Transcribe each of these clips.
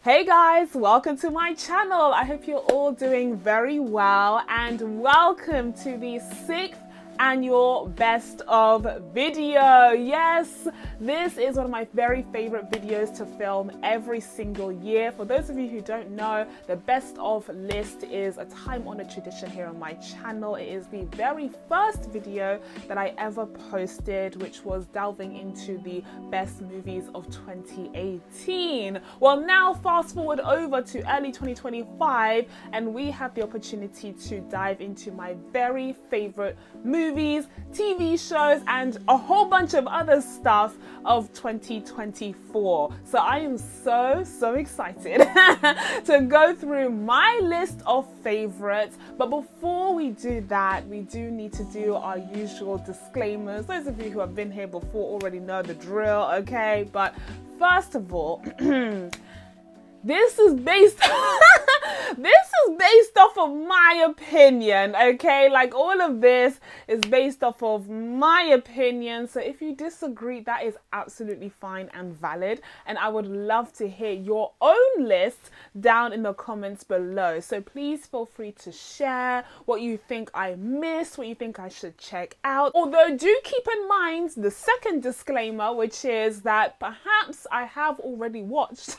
Hey guys, welcome to my channel. I hope you're all doing very well and welcome to the 6th annual best of video. Yes, this is one of my very favorite videos to film every single year. For those of you who don't know, the best of list is a time-honored tradition here on my channel. It is the very first video that I ever posted, which was delving into the best movies of 2018. Well, now fast forward over to early 2025 and we have the opportunity to dive into my very favorite movies, TV shows, and a whole bunch of other stuff of 2024. So I am so excited to go through my list of favorites. But before we do that, we do need to do our usual disclaimers. Those of you who have been here before already know the drill, okay? But first of all, this is based off of my opinion, okay? Like, all of this is based off of my opinion. So if you disagree, that is absolutely fine and valid. And I would love to hear your own list down in the comments below. So please feel free to share what you think I missed, what you think I should check out. Although do keep in mind the second disclaimer, which is that perhaps I have already watched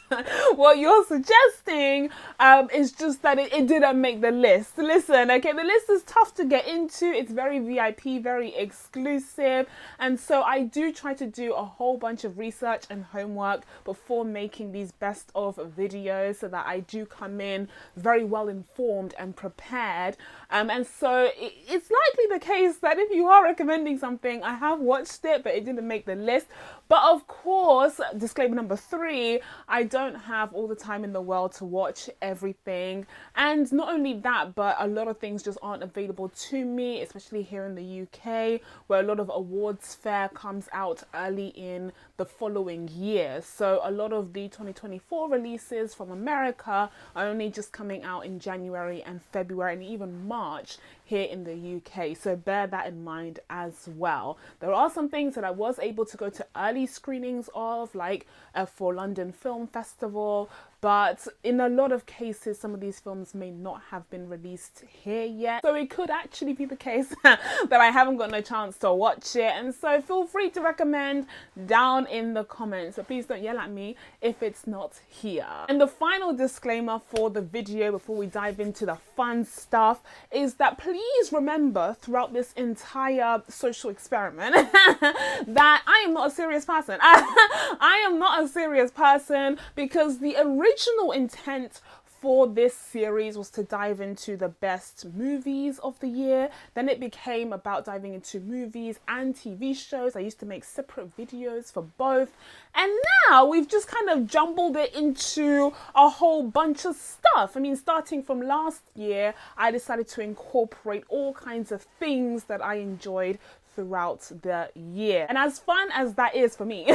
what you're suggesting. It's just that it didn't make the list. Listen, okay, the list is tough to get into. It's very VIP, very exclusive, and so I do try to do a whole bunch of research and homework before making these best of videos, so that I do come in very well informed and prepared. And so it's likely the case that if you are recommending something, I have watched it but it didn't make the list. But of course, disclaimer number 3, I don't have all the time in the world to watch everything. And not only that, but a lot of things just aren't available to me, especially here in the UK, where a lot of awards fair comes out early in the following year. So a lot of the 2024 releases from America are only just coming out in January and February and even March here in the UK. So bear that in mind as well. There are some things that I was able to go to early screenings of, like for London Film Festival, but in a lot of cases, some of these films may not have been released here yet. So it could actually be the case that I haven't gotten a chance to watch it. And so feel free to recommend down in the comments. So please don't yell at me if it's not here. And the final disclaimer for the video before we dive into the fun stuff is that please remember throughout this entire social experiment that I am not a serious person. I am not a serious person, because the original intent for this series was to dive into the best movies of the year. Then it became about diving into movies and TV shows. I used to make separate videos for both. And now we've just kind of jumbled it into a whole bunch of stuff. I mean, starting from last year, I decided to incorporate all kinds of things that I enjoyed throughout the year. And as fun as that is for me,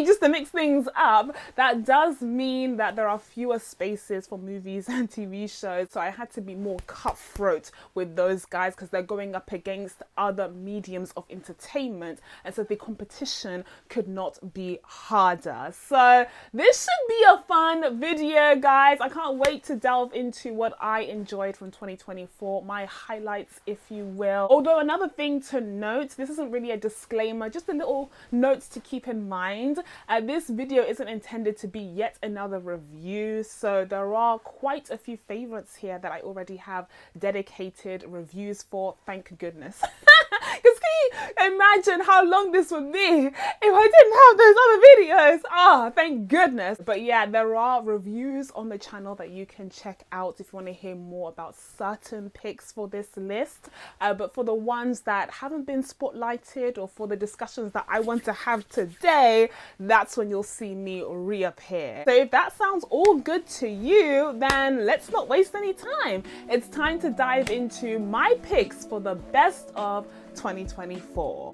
just to mix things up, that does mean that there are fewer spaces for movies and TV shows. So I had to be more cutthroat with those guys, because they're going up against other mediums of entertainment. And so the competition could not be harder. So this should be a fun video, guys. I can't wait to delve into what I enjoyed from 2024, my highlights, if you will. Although another thing to note, this isn't really a disclaimer, just a little notes to keep in mind. This video isn't intended to be yet another review, so there are quite a few favorites here that I already have dedicated reviews for, thank goodness. Because can you imagine how long this would be if I didn't have those other videos? Ah, thank goodness. But yeah, there are reviews on the channel that you can check out if you want to hear more about certain picks for this list. But for the ones that haven't been spotlighted, or for the discussions that I want to have today, that's when you'll see me reappear. So if that sounds all good to you, then let's not waste any time. It's time to dive into my picks for the best of 2024.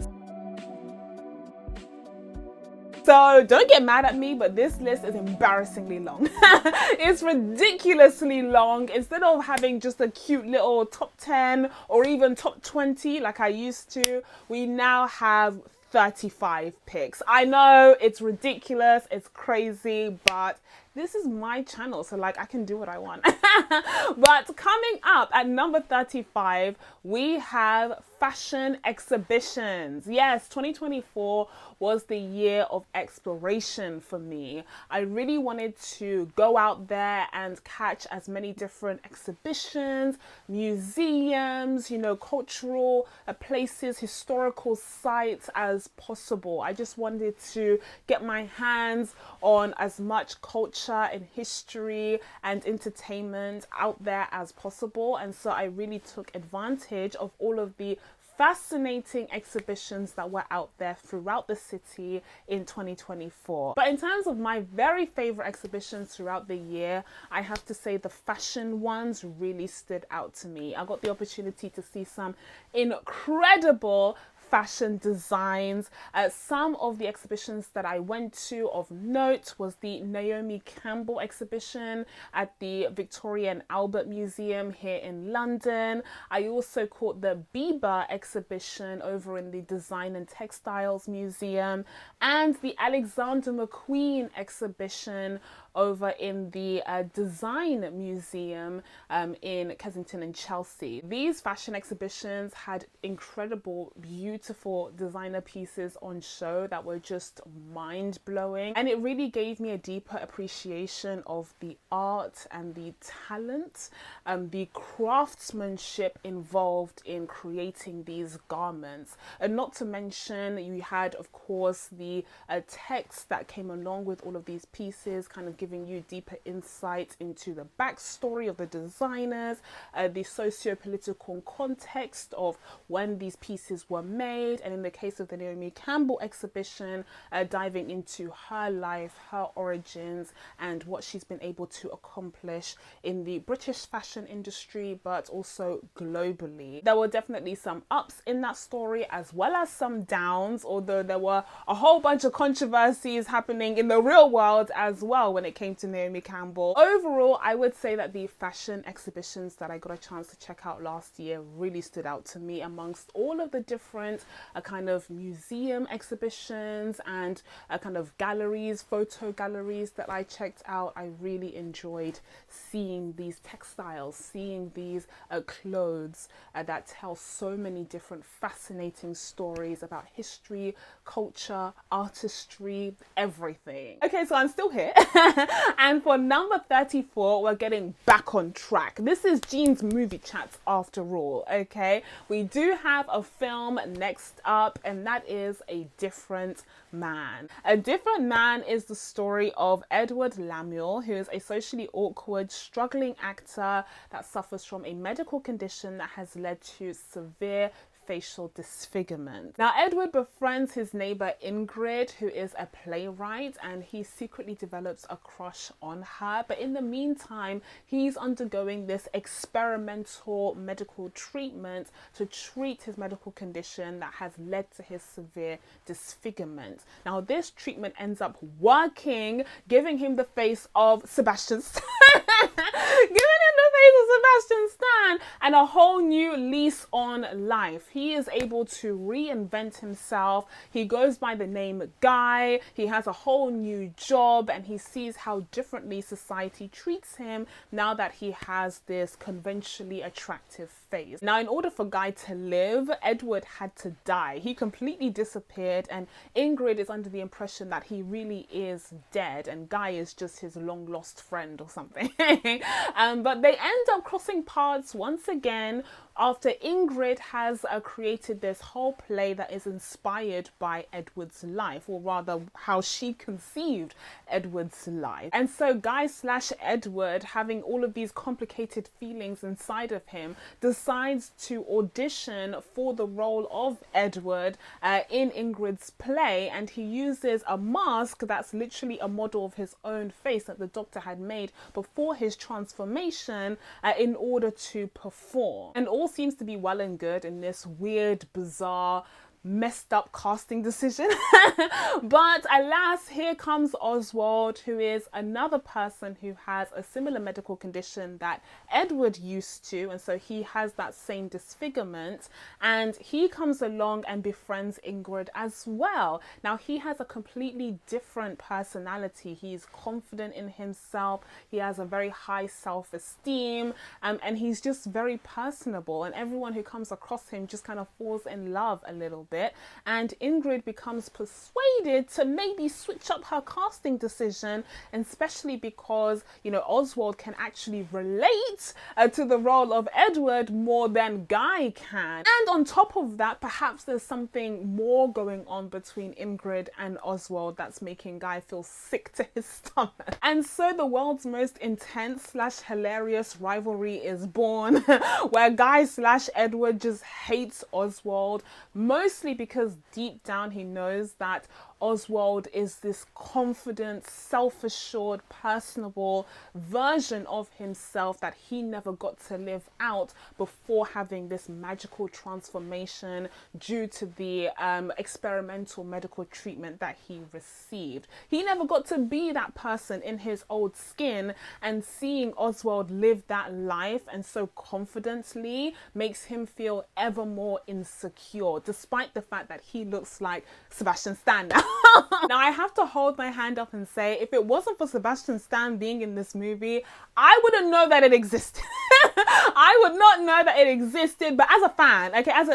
So don't get mad at me, but this list is embarrassingly long. It's ridiculously long. Instead of having just a cute little top 10 or even top 20 like I used to, we now have 35 picks. I know it's ridiculous, it's crazy, but this is my channel, so like I can do what I want. But coming up at number 35, we have fashion exhibitions. Yes, 2024 was the year of exploration for me. I really wanted to go out there and catch as many different exhibitions, museums, cultural places, historical sites as possible. I just wanted to get my hands on as much culture and history and entertainment out there as possible. And so I really took advantage of all of the fascinating exhibitions that were out there throughout the city in 2024. But in terms of my very favorite exhibitions throughout the year, I have to say the fashion ones really stood out to me. I got the opportunity to see some incredible fashion designs. Some of the exhibitions that I went to of note was the Naomi Campbell exhibition at the Victoria and Albert Museum here in London. I also caught the Bieber exhibition over in the Design and Textiles Museum, and the Alexander McQueen exhibition over in the Design Museum in Kensington and Chelsea. These fashion exhibitions had incredible, beautiful designer pieces on show that were just mind-blowing, and it really gave me a deeper appreciation of the art and the talent, the craftsmanship involved in creating these garments. And not to mention, you had, of course, the text that came along with all of these pieces, kind of giving you deeper insight into the backstory of the designers, the socio-political context of when these pieces were made, and in the case of the Naomi Campbell exhibition, diving into her life, her origins, and what she's been able to accomplish in the British fashion industry, but also globally. There were definitely some ups in that story as well as some downs, although there were a whole bunch of controversies happening in the real world as well when it came to Naomi Campbell. Overall, I would say that the fashion exhibitions that I got a chance to check out last year really stood out to me amongst all of the different kind of museum exhibitions and kind of galleries, photo galleries that I checked out. I really enjoyed seeing these textiles, seeing these clothes that tell so many different fascinating stories about history, culture, artistry, everything. Okay, so I'm still here. And for number 34, we're getting back on track. This is Jean's movie chats after all, okay? We do have a film next up, and that is A Different Man. A Different Man is the story of Edward Lamuel, who is a socially awkward, struggling actor that suffers from a medical condition that has led to severe facial disfigurement. Now, Edward befriends his neighbor Ingrid, who is a playwright, and he secretly develops a crush on her. But in the meantime, he's undergoing this experimental medical treatment to treat his medical condition that has led to his severe disfigurement. Now, this treatment ends up working, giving him the face of Sebastian Stan. Giving him the face of Sebastian Stan and a whole new lease on life. He is able to reinvent himself. He goes by the name Guy. He has a whole new job, and he sees how differently society treats him now that he has this conventionally attractive face. Now, in order for Guy to live, Edward had to die. He completely disappeared, and Ingrid is under the impression that he really is dead, and Guy is just his long lost friend or something. But they end up crossing paths once again after Ingrid has created this whole play that is inspired by Edward's life, or rather how she conceived Edward's life. And so Guy/Edward, having all of these complicated feelings inside of him, decides to audition for the role of Edward in Ingrid's play, and he uses a mask that's literally a model of his own face that the doctor had made before his transformation in order to perform. And all seems to be well and good in this weird, bizarre messed up casting decision. But alas, here comes Oswald, who is another person who has a similar medical condition that Edward used to, and so he has that same disfigurement, and he comes along and befriends Ingrid as well. Now he has a completely different personality. He's confident in himself, he has a very high self-esteem, and he's just very personable, and everyone who comes across him just kind of falls in love a little bit. And Ingrid becomes persuaded to maybe switch up her casting decision, and especially because, you know, Oswald can actually relate to the role of Edward more than Guy can. And on top of that, perhaps there's something more going on between Ingrid and Oswald that's making Guy feel sick to his stomach. And so the world's most intense / hilarious rivalry is born, where Guy / Edward just hates Oswald, mostly because deep down he knows that Oswald is this confident, self-assured, personable version of himself that he never got to live out before having this magical transformation due to the experimental medical treatment that he received. He never got to be that person in his old skin, and seeing Oswald live that life and so confidently makes him feel ever more insecure, despite the fact that he looks like Sebastian Stan now. Now I have to hold my hand up and say, if it wasn't for Sebastian Stan being in this movie, I wouldn't know that it existed. I would not know that it existed, but as a fan, okay, as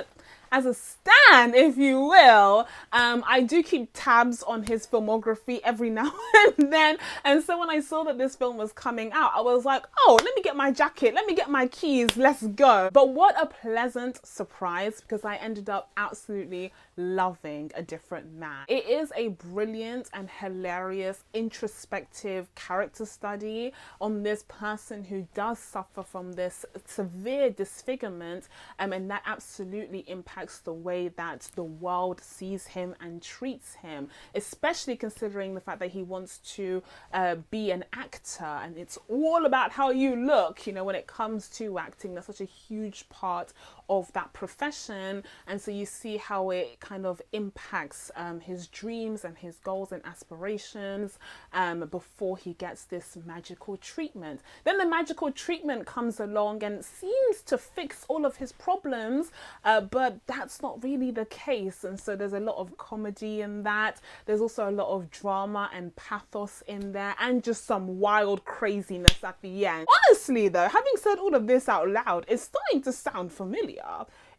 a stan, if you will, I do keep tabs on his filmography every now and then. And so when I saw that this film was coming out, I was like, oh, let me get my jacket, let me get my keys, let's go. But what a pleasant surprise, because I ended up absolutely loving A Different Man. It is a brilliant and hilarious introspective character study on this person who does suffer from this severe disfigurement, and that absolutely impacts the way that the world sees him and treats him, especially considering the fact that he wants to be an actor, and it's all about how you look, you know, when it comes to acting. That's such a huge part of that profession, and so you see how it kind of impacts his dreams and his goals and aspirations before he gets this magical treatment. Then the magical treatment comes along and seems to fix all of his problems, but that's not really the case, and so there's a lot of comedy in that. There's also a lot of drama and pathos in there, and just some wild craziness at the end. Honestly though, having said all of this out loud, it's starting to sound familiar.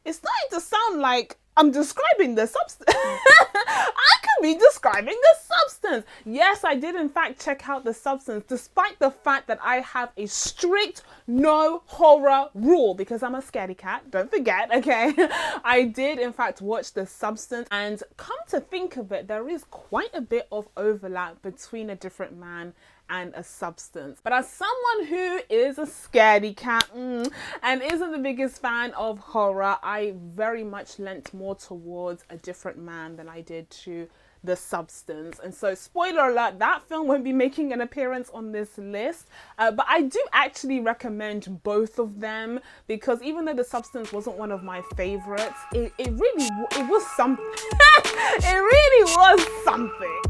It's starting to sound like I'm describing the substance. I could be describing the substance. Yes, I did in fact check out The Substance, despite the fact that I have a strict no horror rule, because I'm a scaredy cat, don't forget, okay? I did in fact watch The Substance, and come to think of it, there is quite a bit of overlap between A Different Man and A Substance. But as someone who is a scaredy cat and isn't the biggest fan of horror, I very much lent more towards A Different Man than I did to The Substance. And so, spoiler alert, that film won't be making an appearance on this list, but I do actually recommend both of them, because even though The Substance wasn't one of my favorites, it was something. It really was something.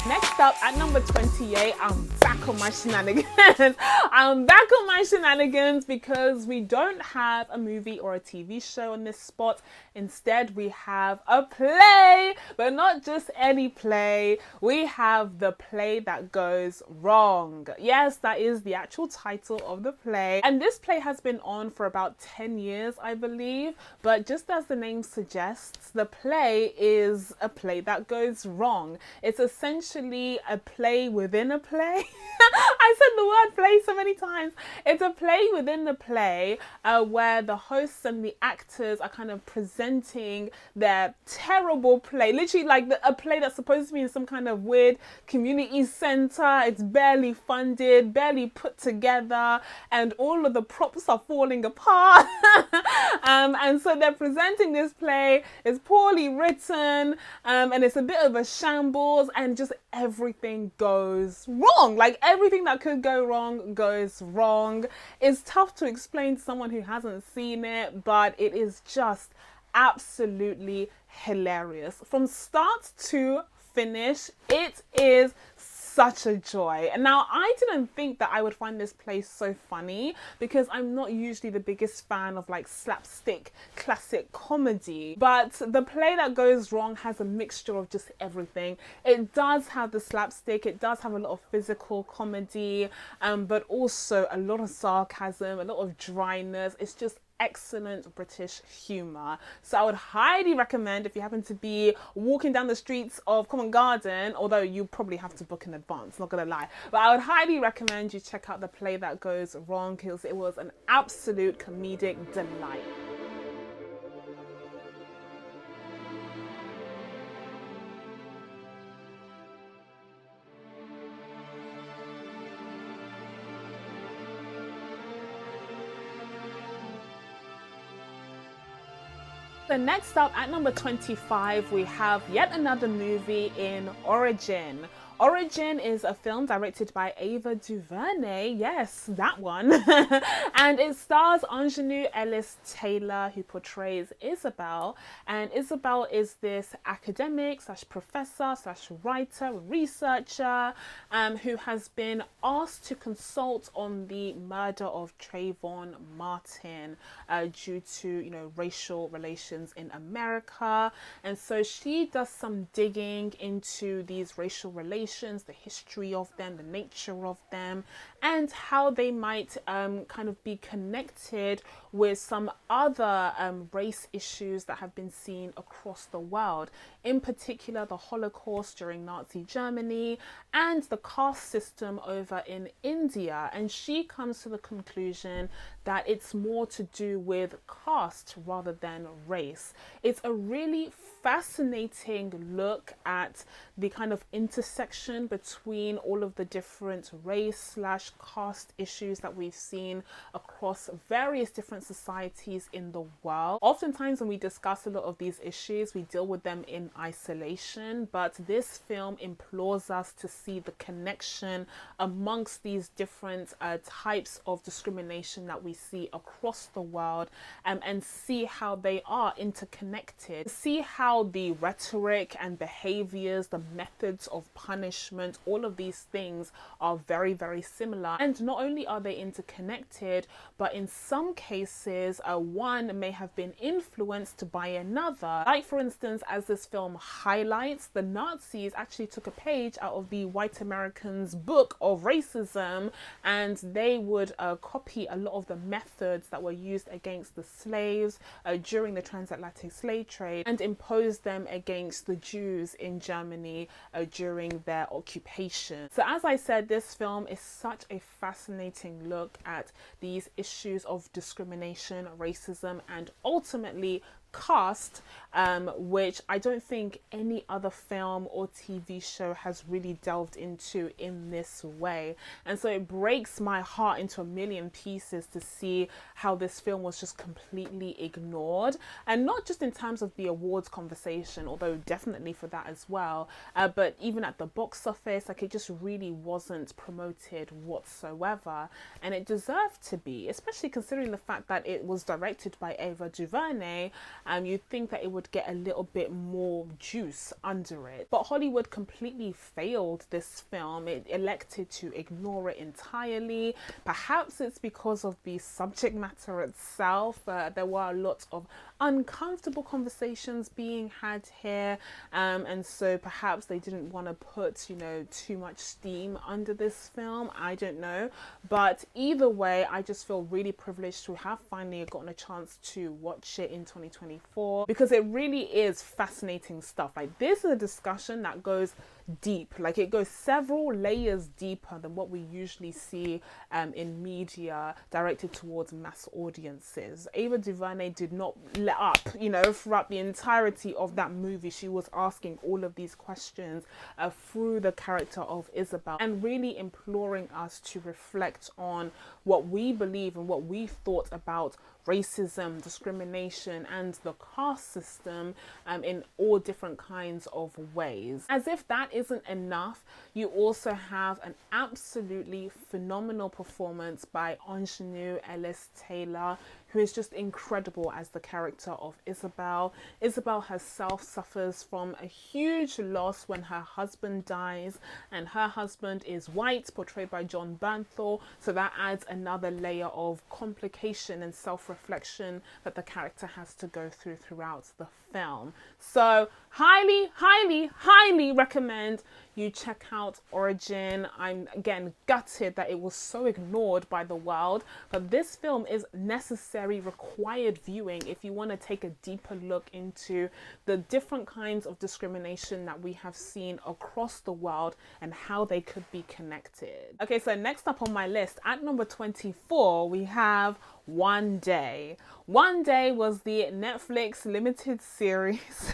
Next up, at number 28, I'm back back on my shenanigans. I'm back on my shenanigans because we don't have a movie or a TV show on this spot. Instead, we have a play, but not just any play. We have The Play That Goes Wrong. Yes, that is the actual title of the play. And this play has been on for about 10 years, I believe. But just as the name suggests, the play is a play that goes wrong. It's essentially a play within a play. I said the word play so many times. It's a play within the play where the hosts and the actors are kind of presenting their terrible play. Literally like a play that's supposed to be in some kind of weird community center. It's barely funded, barely put together, and all of the props are falling apart. And so they're presenting this play. It's poorly written, and it's a bit of a shambles, and just everything goes wrong. Like everything that could go wrong goes wrong. It's tough to explain to someone who hasn't seen it, but it is just absolutely hilarious. From start to finish, it is such a joy. And now I didn't think that I would find this play so funny because I'm not usually the biggest fan of like slapstick classic comedy, but The Play That Goes Wrong has a mixture of just everything. It does have the slapstick, it does have a lot of physical comedy, but also a lot of sarcasm, a lot of dryness. It's just excellent British humour. So I would highly recommend, if you happen to be walking down the streets of Covent Garden, although you probably have to book in advance, not gonna lie, but I would highly recommend you check out The Play That Goes Wrong because it was an absolute comedic delight. So next up at number 25, we have yet another movie in Origin. Origin is a film directed by Ava DuVernay, yes, that one, and it stars Aunjanue Ellis-Taylor, who portrays Isabel, and Isabel is this academic slash professor slash writer, researcher, who has been asked to consult on the murder of Trayvon Martin due to, you know, racial relations in America, and so she does some digging into these racial relations, the history of them, the nature of them, and how they might kind of be connected with some other race issues that have been seen across the world, in particular the Holocaust during Nazi Germany and the caste system over in India. And she comes to the conclusion that it's more to do with caste rather than race. It's a really fascinating look at the kind of intersection between all of the different race slash caste issues that we've seen across various different societies in the world. Oftentimes when we discuss a lot of these issues, we deal with them in isolation, but this film implores us to see the connection amongst these different types of discrimination that we see across the world, and see how they are interconnected, see how the rhetoric and behaviors, the methods of punishment, all of these things are very, very similar. And not only are they interconnected, but in some cases, one may have been influenced by another. Like for instance, as this film highlights, the Nazis actually took a page out of the white Americans' book of racism, and they would copy a lot of the methods that were used against the slaves during the transatlantic slave trade and impose them against the Jews in Germany during their occupation. So as I said, this film is such a fascinating look at these issues of discrimination, racism, and ultimately caste, which I don't think any other film or TV show has really delved into in this way. And so it breaks my heart into a million pieces to see how this film was just completely ignored, and not just in terms of the awards conversation, although definitely for that as well, but even at the box office, like it just really wasn't promoted whatsoever, and it deserved to be, especially considering the fact that it was directed by Ava DuVernay, you'd think that it would get a little bit more juice under it. But Hollywood completely failed this film. It elected to ignore it entirely. Perhaps it's because of the subject matter itself. There were a lot of uncomfortable conversations being had here, and so perhaps they didn't want to put, you know, too much steam under this film. I don't know, but either way, I just feel really privileged to have finally gotten a chance to watch it in 2024, because it really is fascinating stuff. Like, this is a discussion that goes deep, like it goes several layers deeper than what we usually see in media directed towards mass audiences. Ava DuVernay did not let up, you know, throughout the entirety of that movie. She was asking all of these questions through the character of Isabel, and really imploring us to reflect on what we believe and what we thought about racism, discrimination, and the caste system in all different kinds of ways. As if that isn't enough, you also have an absolutely phenomenal performance by Aunjanue Ellis-Taylor, who is just incredible as the character of Isabel. Isabel herself suffers from a huge loss when her husband dies, and her husband is white, portrayed by John Bernthal, so that adds another layer of complication and self-reflection that the character has to go through throughout the film. So highly, highly, highly recommend you check out Origin. I'm again gutted that it was so ignored by the world, but this film is necessary, required viewing if you want to take a deeper look into the different kinds of discrimination that we have seen across the world and how they could be connected. Okay, so next up on my list at number 24, we have One Day. One Day was the Netflix limited series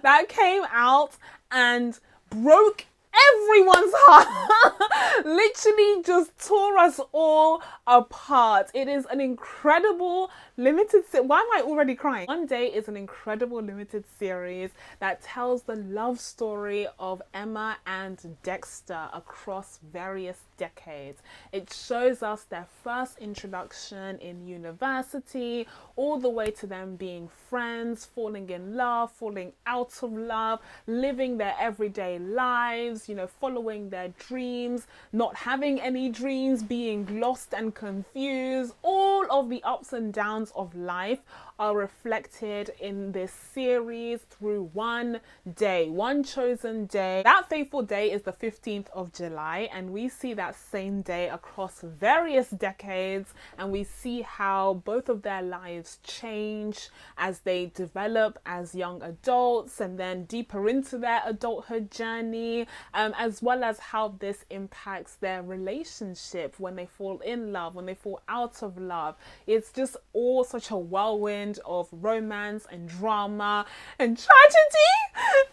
that came out and broke everyone's heart. Literally just tore us all apart. It is an incredible limited why am I already crying? One Day is an incredible limited series that tells the love story of Emma and Dexter across various decades. It shows us their first introduction in university, all the way to them being friends, falling in love, falling out of love, living their everyday lives, you know, following their dreams, not having any dreams, being lost and confused. All of the ups and downs of life are reflected in this series through one day, one chosen day. That fateful day is the 15th of July, and we see that same day across various decades, and we see how both of their lives change as they develop as young adults and then deeper into their adulthood journey, as well as how this impacts their relationship when they fall in love, when they fall out of love. It's just all such a whirlwind of romance and drama and tragedy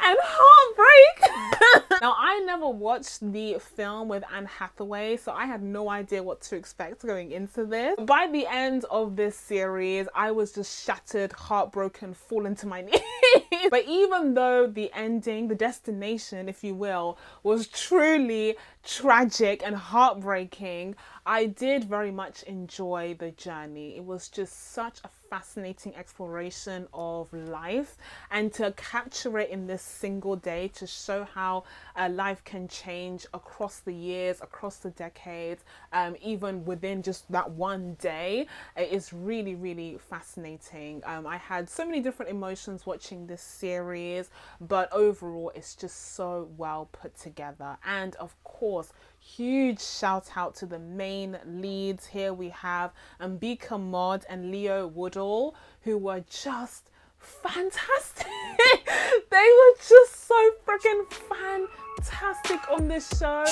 and heartbreak. Now, I never watched the film with Anne Hathaway, so I had no idea what to expect going into this. By the end of this series, I was just shattered, heartbroken, fallen to my knees. But even though the ending, the destination, if you will, was truly tragic and heartbreaking, I did very much enjoy the journey. It was just such a fascinating exploration of life, and to capture it in this single day, to show how life can change across the years, across the decades, even within just that one day, is really, really fascinating. I had so many different emotions watching this series, but overall it's just so well put together. And of course, huge shout out to the main leads. Here we have Ambika Mod and Leo Woodall, who were just fantastic. They were just so freaking fantastic on this show.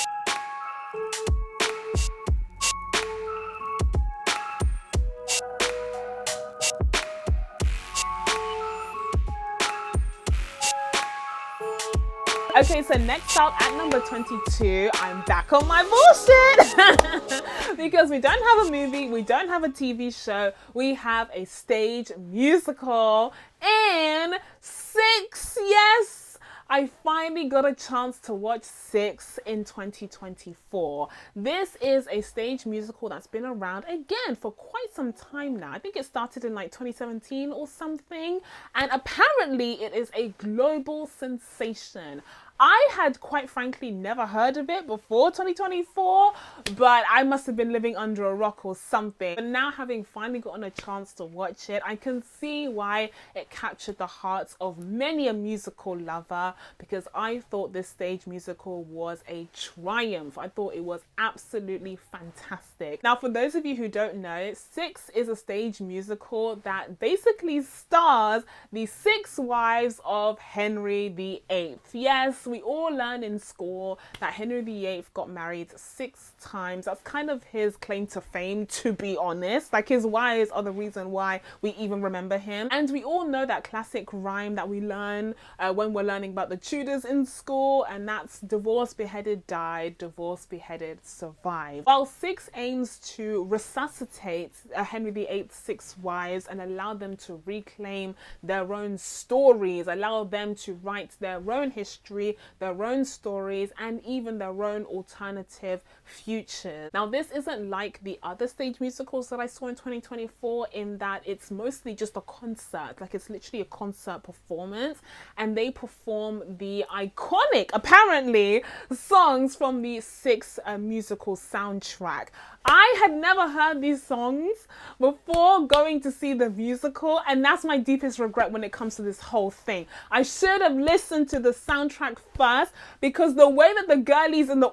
Okay, so next up at number 22, I'm back on my bullshit. Because we don't have a movie, we don't have a TV show, we have a stage musical in 6, yes, I finally got a chance to watch Six in 2024. This is a stage musical that's been around again for quite some time now. I think it started in like 2017 or something, and apparently it is a global sensation. I had quite frankly never heard of it before 2024, but I must have been living under a rock or something. But now, having finally gotten a chance to watch it, I can see why it captured the hearts of many a musical lover, because I thought this stage musical was a triumph. I thought it was absolutely fantastic. Now, for those of you who don't know, Six is a stage musical that basically stars the 6 wives of Henry VIII. Yes, we all learn in school that Henry VIII got married 6 times. That's kind of his claim to fame, to be honest. Like, his wives are the reason why we even remember him. And we all know that classic rhyme that we learn when we're learning about the Tudors in school, and that's divorced, beheaded, died, divorced, beheaded, survived. While Six aims to resuscitate Henry VIII's 6 wives and allow them to reclaim their own stories, allow them to write their own history, their own stories, and even their own alternative futures. Now, this isn't like the other stage musicals that I saw in 2024 in that it's mostly just a concert. Like, it's literally a concert performance, and they perform the iconic, apparently, songs from the Six musical soundtrack. I had never heard these songs before going to see the musical, and that's my deepest regret when it comes to this whole thing. I should have listened to the soundtrack first, because the way that the girlies in the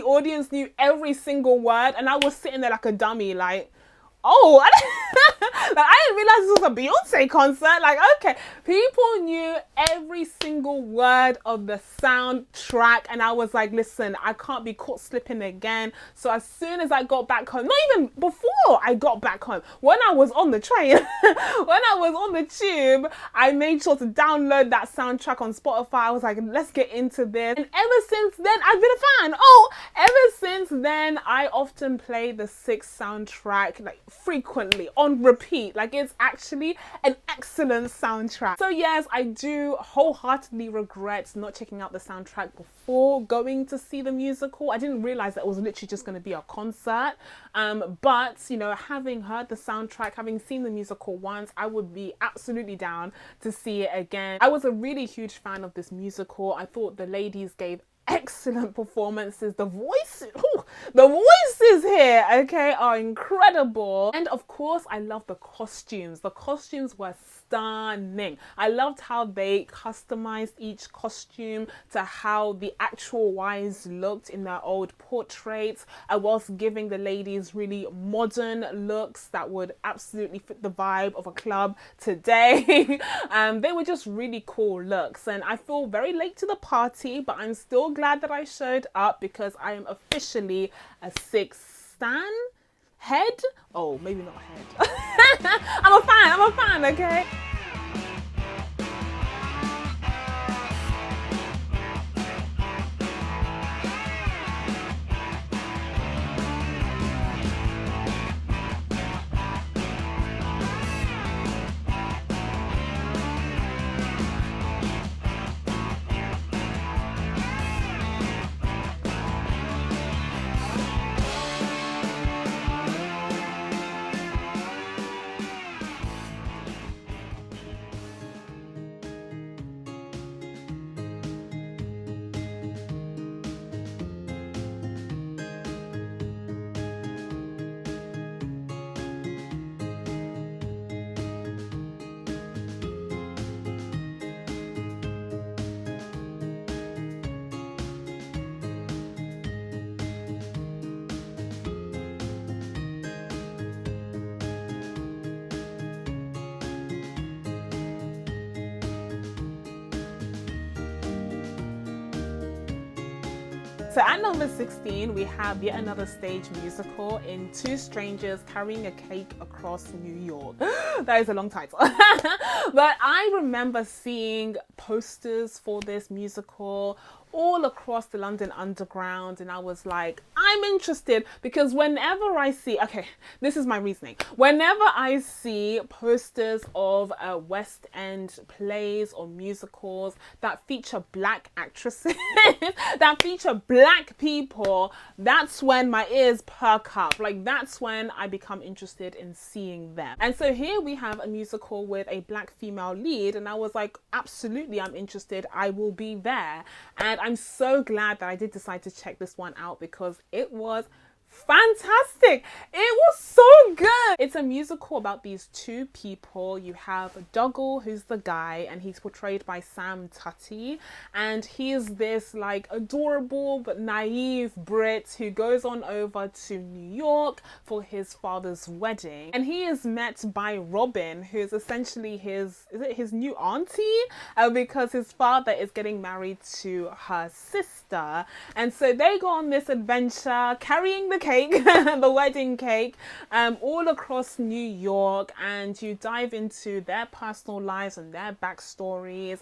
audience knew every single word, and I was sitting there like a dummy, like, oh, I didn't realize this was a Beyonce concert. Like, okay, people knew every single word of the soundtrack, and I was like, listen, I can't be caught slipping again. So as soon as I got back home, not even before I got back home, when I was on the train, when I was on the tube, I made sure to download that soundtrack on Spotify. I was like, let's get into this. And ever since then, I've been a fan. Ever since then, I often play the Six soundtrack, like, frequently on repeat. Like, it's actually an excellent soundtrack. So yes, I do wholeheartedly regret not checking out the soundtrack before going to see the musical. I didn't realize that it was literally just going to be a concert, but you know, having heard the soundtrack, having seen the musical once, I would be absolutely down to see it again. I was a really huge fan of this musical. I thought the ladies gave excellent performances. The voices here, okay, are incredible. And of course, I love the costumes. The costumes were stunning. I loved how they customized each costume to how the actual wives looked in their old portraits, whilst giving the ladies really modern looks that would absolutely fit the vibe of a club today. They were just really cool looks, and I feel very late to the party, but I'm still glad that I showed up, because I am officially a Six stan. Head? Oh, maybe not head. I'm a fan, okay? So at number 16, we have yet another stage musical in Two Strangers Carrying a Cake Across New York. That is a long title. But I remember seeing posters for this musical all across the London Underground, and I was like, I'm interested because whenever I see, okay, this is my reasoning. Whenever I see posters of West End plays or musicals that feature black actresses, that feature black people, that's when my ears perk up. Like, that's when I become interested in seeing them. And so here we have a musical with a black female lead, and I was like, absolutely, I'm interested. I will be there. And I'm so glad that I did decide to check this one out because it was fantastic. It was so good. It's a musical about these two people. You have Dougal, who's the guy, and he's portrayed by Sam Tutty, and he is this like adorable but naive Brit who goes on over to New York for his father's wedding, and he is met by Robin, who is essentially his new auntie, because his father is getting married to her sister. And so they go on this adventure carrying the cake, the wedding cake, all across New York, and you dive into their personal lives and their backstories.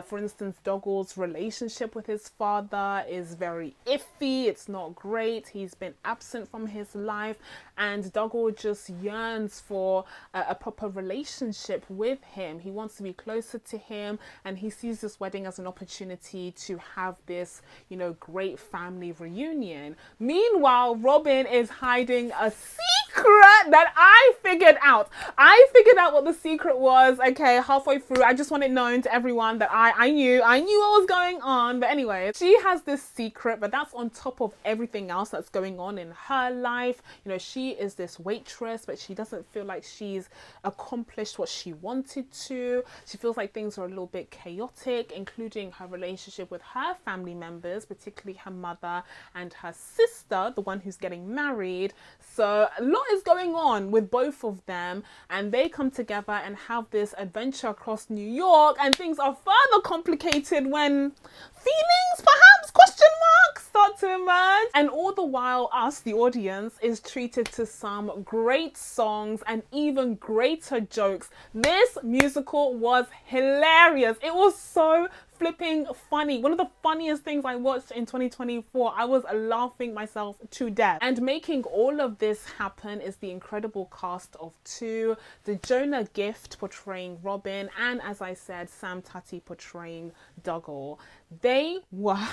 For instance, Dougal's relationship with his father is very iffy. It's not great. He's been absent from his life, and Dougal just yearns for a proper relationship with him. He wants to be closer to him, and he sees this wedding as an opportunity to have this, you know, great family reunion. Meanwhile, Robin is hiding a secret that I figured out. I figured out what the secret was, okay, halfway through. I just want it known to everyone that I knew what was going on. But anyway, she has this secret, but that's on top of everything else that's going on in her life. You know, she is this waitress, but she doesn't feel like she's accomplished what she wanted to. She feels like things are a little bit chaotic, including her relationship with her family members, particularly her mother and her sister, the one who's getting married. So a lot is going on with both of them, and they come together and have this adventure across New York, and things are further complicated when feelings, perhaps, question marks, start to emerge. And all the while, us, the audience, is treated to some great songs and even greater jokes. This musical was hilarious. It was so flipping funny. One of the funniest things I watched in 2024. I was laughing myself to death. And making all of this happen is the incredible cast of two. The Jonah Gift portraying Robin, and as I said, Sam Tutty portraying Dougal. They were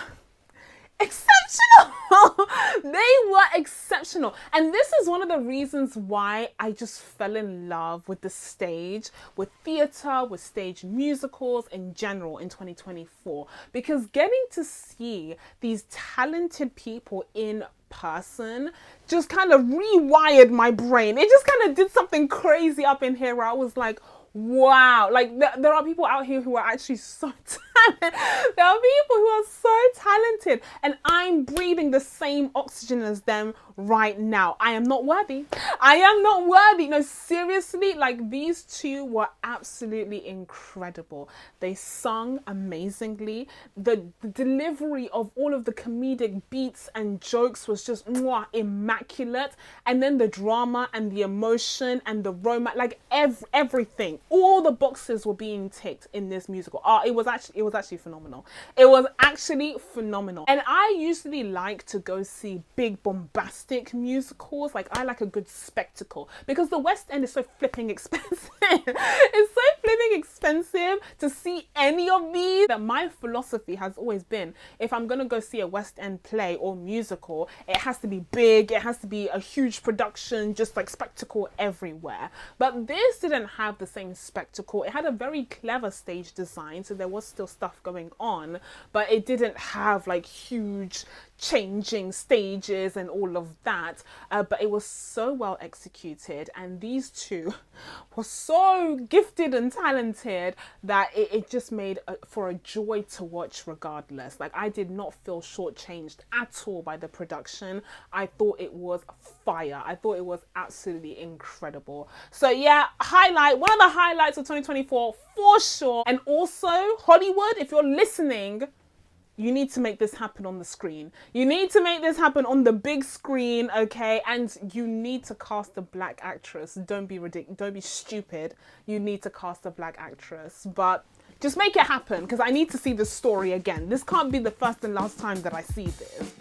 exceptional. They were exceptional. And this is one of the reasons why I just fell in love with the stage, with theatre, with stage musicals in general in 2024. Because getting to see these talented people in person just kind of rewired my brain. It just kind of did something crazy up in here where I was like, wow, like there are people out here who are actually so talented. There are people who are so talented, and I'm breathing the same oxygen as them right now. I am not worthy. I am not worthy. No, seriously, like these two were absolutely incredible. They sung amazingly. The delivery of all of the comedic beats and jokes was just immaculate. And then the drama and the emotion and the romance, like everything, all the boxes were being ticked in this musical. It was actually phenomenal. It was actually phenomenal. And I usually like to go see big bombastic musicals. Like, I like a good spectacle because the West End is so flipping expensive. It's so flipping expensive to see any of these, that my philosophy has always been, if I'm gonna go see a West End play or musical, it has to be big, it has to be a huge production, just like spectacle everywhere. But this didn't have the same spectacle. It had a very clever stage design, so there was still stuff going on, but it didn't have like huge changing stages and all of that, but it was so well executed, and these two were so gifted and talented that it just made for a joy to watch regardless. Like, I did not feel shortchanged at all by the production. I thought it was fire. I thought it was absolutely incredible. So yeah, one of the highlights of 2024 for sure. And also, Hollywood, if you're listening, you need to make this happen on the screen. You need to make this happen on the big screen, okay? And you need to cast a black actress. Don't be ridiculous. Don't be stupid. You need to cast a black actress. But just make it happen, because I need to see this story again. This can't be the first and last time that I see this.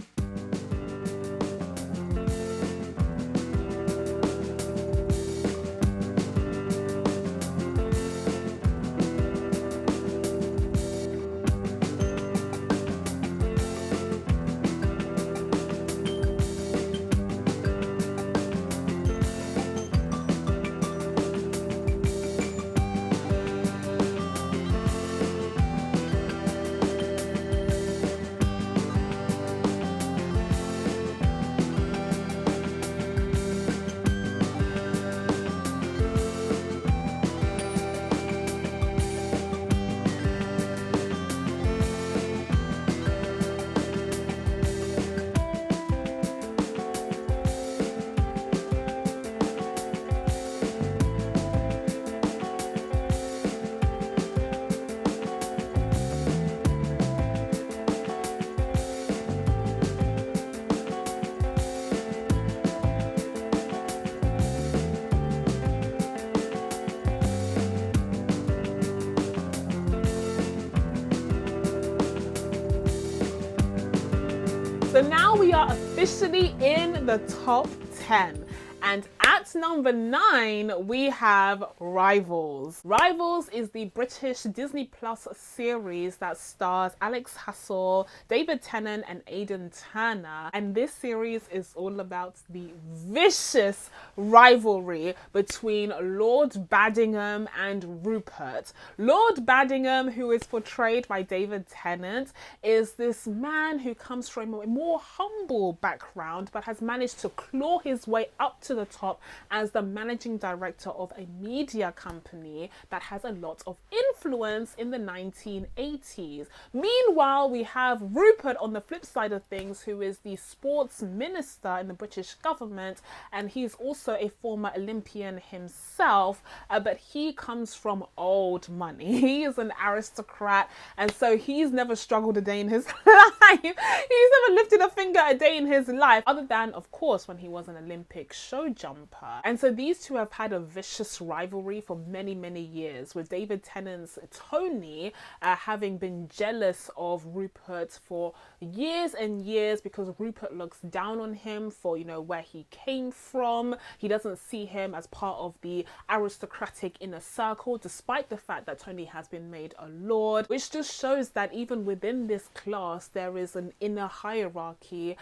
So now we are officially in the top 10. And at number 9, we have Rivals. Rivals is the British Disney Plus series that stars Alex Hassel, David Tennant, and Aidan Turner. And this series is all about the vicious rivalry between Lord Baddingham and Rupert. Lord Baddingham, who is portrayed by David Tennant, is this man who comes from a more humble background but has managed to claw his way up to the top as the managing director of a media company that has a lot of influence in the 1980s. Meanwhile, we have Rupert on the flip side of things, who is the sports minister in the British government, and he's also a former Olympian himself, but he comes from old money. He is an aristocrat, and so he's never struggled a day in his life. He's never lifted a finger a day in his life, other than, of course, when he was an Olympic show jumper. And so these two have had a vicious rivalry for many, many years, with David Tennant's Tony having been jealous of Rupert for years and years, because Rupert looks down on him for, you know, where he came from. He doesn't see him as part of the aristocratic inner circle, despite the fact that Tony has been made a lord, which just shows that even within this class there is an inner hierarchy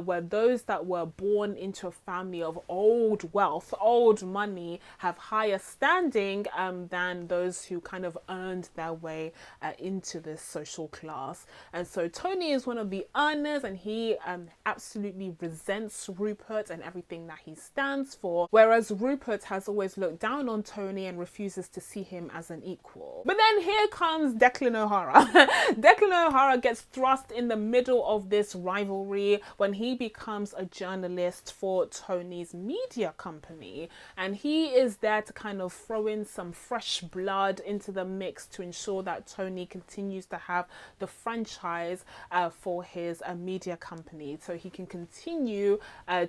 where those that were born into a family of old wealth, old money, have higher standing than those who kind of earned their way into this social class. And so Tony is one of the earners, and he absolutely resents Rupert and everything that he stands for, whereas Rupert has always looked down on Tony and refuses to see him as an equal. But then here comes Declan O'Hara. Declan O'Hara gets thrust in the middle of this rivalry when he becomes a journalist for Tony's media company, and he is there to kind of throw in some fresh blood into the mix to ensure that Tony continues to have the franchise for his media company, so he can continue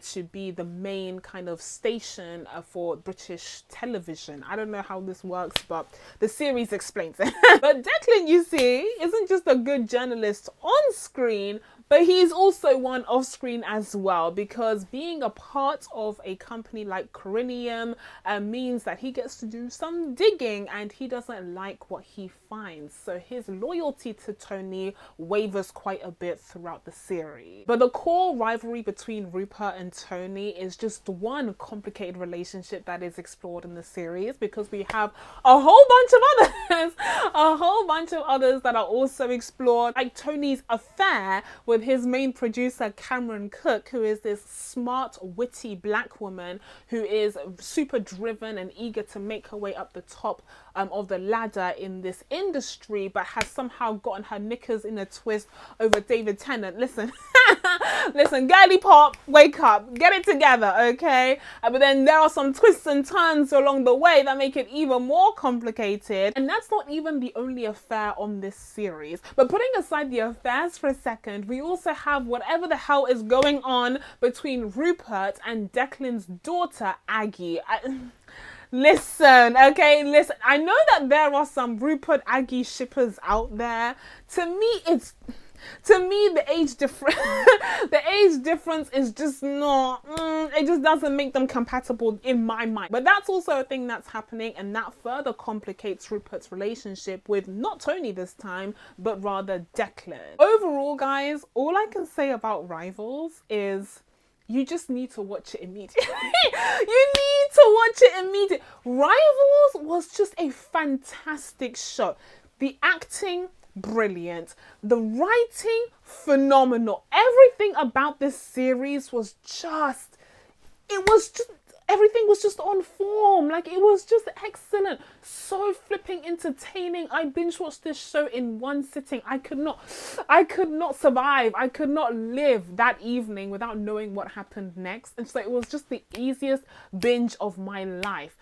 to be the main kind of station for British television. I don't know how this works, but the series explains it. But Declan, you see, isn't just a good journalist on screen, but he's also one off screen as well, because being a part of a company like Corinium means that he gets to do some digging, and he doesn't like what he finds. So his loyalty to Tony wavers quite a bit throughout the series. But the core rivalry between Rupert and Tony is just one complicated relationship that is explored in the series, because we have a whole bunch of others, a whole bunch of others that are also explored, like Tony's affair with his main producer Cameron Cook, who is this smart, witty black woman who is super driven and eager to make her way up the top of the ladder in this industry, but has somehow gotten her knickers in a twist over David Tennant. Listen, listen, girly pop, wake up, get it together, okay? But then there are some twists and turns along the way that make it even more complicated. And that's not even the only affair on this series. But putting aside the affairs for a second, we also have whatever the hell is going on between Rupert and Declan's daughter, Aggie. Listen, okay, listen. I know that there are some Rupert Aggie shippers out there. To me, the age difference, the age difference is just not. It just doesn't make them compatible in my mind. But that's also a thing that's happening, and that further complicates Rupert's relationship with not Tony this time, but rather Declan. Overall, guys, all I can say about Rivals is, you just need to watch it immediately. You need to watch it immediately. Rivals was just a fantastic show. The acting, brilliant. The writing, phenomenal. Everything about this series was just, everything was just on form. Like, it was just excellent. So flipping entertaining. I binge watched this show in one sitting. I could not survive. I could not live that evening without knowing what happened next. And so it was just the easiest binge of my life.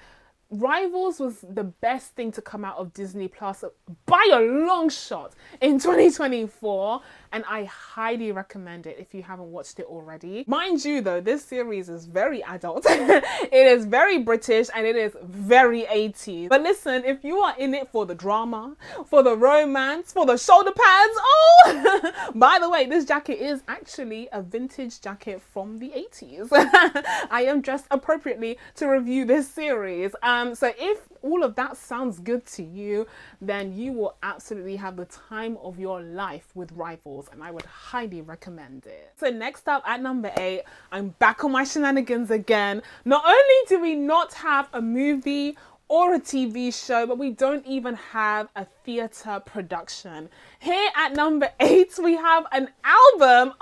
Rivals was the best thing to come out of Disney Plus by a long shot in 2024. and I highly recommend it if you haven't watched it already. Mind you though, this series is very adult. It is very British and it is very 80s. But listen, if you are in it for the drama, for the romance, for the shoulder pads, oh! By the way, this jacket is actually a vintage jacket from the 80s. I am dressed appropriately to review this series. So if all of that sounds good to you, then you will absolutely have the time of your life with Rivals, and I would highly recommend it. So next up at number 8, I'm back on my shenanigans again. Not only do we not have a movie or a TV show, but we don't even have a theatre production. Here at number 8, we have an album,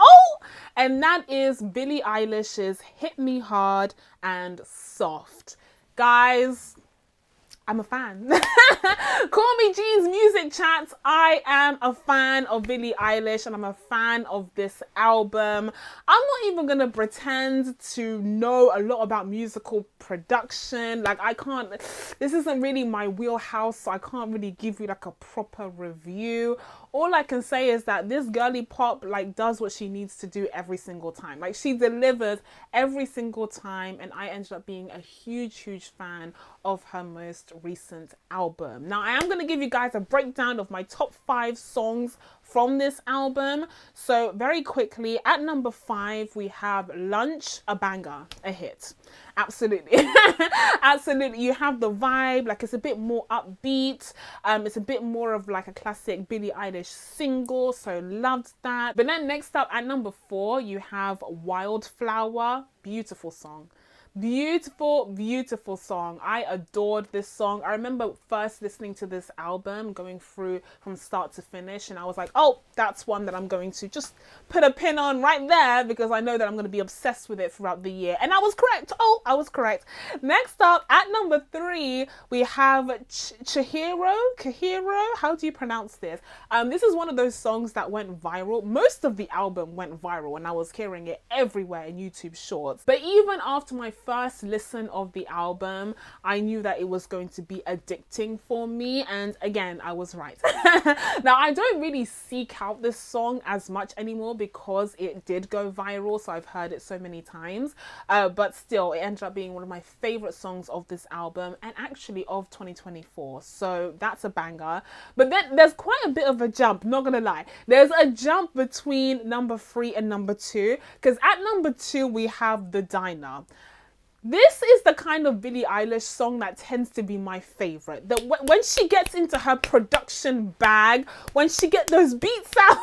and that is Billie Eilish's Hit Me Hard and Soft. Guys, I'm a fan. Call me G's Music Chats. I am a fan of Billie Eilish and I'm a fan of this album. I'm not even gonna pretend to know a lot about musical production. Like this isn't really my wheelhouse, so I can't really give you like a proper review. All I can say is that this girly pop like does what she needs to do every single time. Like she delivers every single time, and I ended up being a huge fan of her most recent album. Now I am going to give you guys a breakdown of my top 5 songs from this album. So very quickly, at number 5 we have Lunch, a banger, a hit. Absolutely. Absolutely. You have the vibe, like it's a bit more upbeat. It's a bit more of like a classic Billie Eilish single, so loved that. But then next up at number 4 you have Wildflower. Beautiful song. Beautiful song. I adored this song. I remember first listening to this album, going through from start to finish, and I was like, oh, that's one that I'm going to just put a pin on right there because I know that I'm going to be obsessed with it throughout the year. And I was correct. Oh, I was correct. Next up at number 3 we have Chihiro. How do you pronounce this? This is one of those songs that went viral. Most of the album went viral and I was hearing it everywhere in YouTube shorts. But even after my first listen of the album, I knew that it was going to be addicting for me, and again, I was right. Now, I don't really seek out this song as much anymore because it did go viral, so I've heard it so many times, but still, it ended up being one of my favorite songs of this album, and actually of 2024, so that's a banger. But then there's quite a bit of a jump, not gonna lie. There's a jump between number 3 and number 2, because at number 2 we have The Diner. This is the kind of Billie Eilish song that tends to be my favorite. That when she gets into her production bag, when she gets those beats out,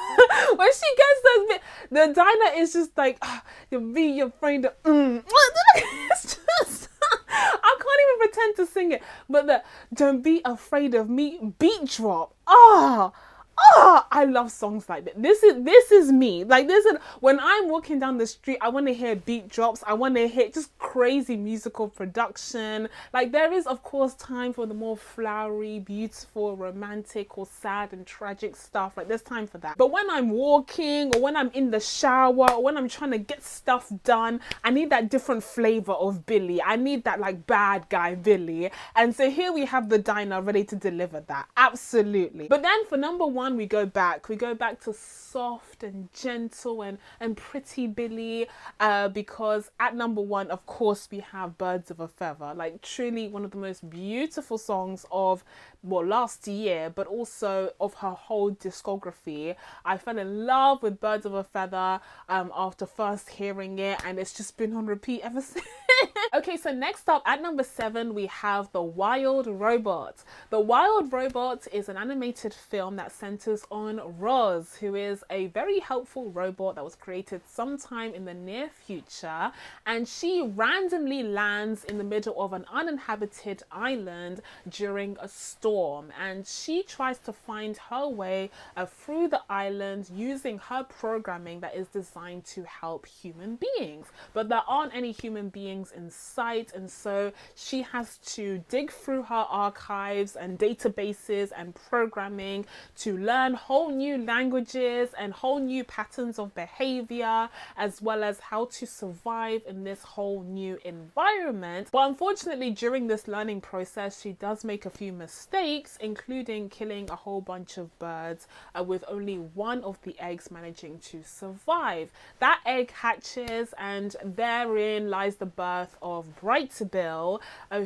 when she gets those beats, The Diner is just like, you'll be afraid of, It's just, I can't even pretend to sing it, but the don't be afraid of me beat drop. I love songs like that. This is me. Like when I'm walking down the street, I want to hear beat drops. I want to hear just crazy musical production. Like there is of course time for the more flowery, beautiful, romantic or sad and tragic stuff. Like there's time for that. But when I'm walking or when I'm in the shower or when I'm trying to get stuff done, I need that different flavor of Billie. I need that like bad guy Billie. And so here we have The Diner ready to deliver that. Absolutely. But then for number 1, we go back to soft and gentle and pretty Billie, because at number 1, of course, we have Birds of a Feather. Like truly one of the most beautiful songs of last year, but also of her whole discography. I fell in love with Birds of a Feather after first hearing it, and it's just been on repeat ever since. Okay, so next up at number 7 we have The Wild Robot. The Wild Robot is an animated film that centers on Roz, who is a very helpful robot that was created sometime in the near future, and she randomly lands in the middle of an uninhabited island during a storm, and she tries to find her way through the island using her programming that is designed to help human beings. But there aren't any human beings in sight. And so she has to dig through her archives and databases and programming to learn whole new languages and whole new patterns of behavior, as well as how to survive in this whole new environment. But unfortunately, during this learning process, she does make a few mistakes, including killing a whole bunch of birds, with only one of the eggs managing to survive. That egg hatches, and therein lies the birth of Brightbill,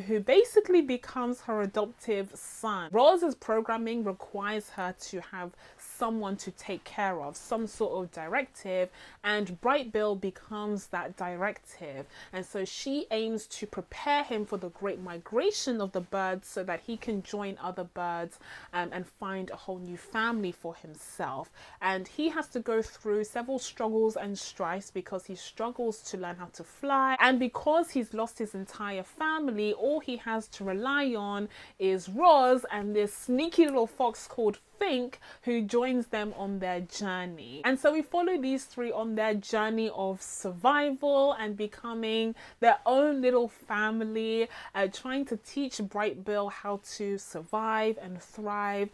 who basically becomes her adoptive son. Rose's programming requires her to have someone to take care of, some sort of directive, and Brightbill becomes that directive. And so she aims to prepare him for the great migration of the birds so that he can join other birds and find a whole new family for himself. And he has to go through several struggles and strifes because he struggles to learn how to fly, and because he's lost his entire family, all he has to rely on is Roz and this sneaky little fox called Fink, who joins them on their journey. And so we follow these three on their journey of survival and becoming their own little family, trying to teach Brightbill how to survive and thrive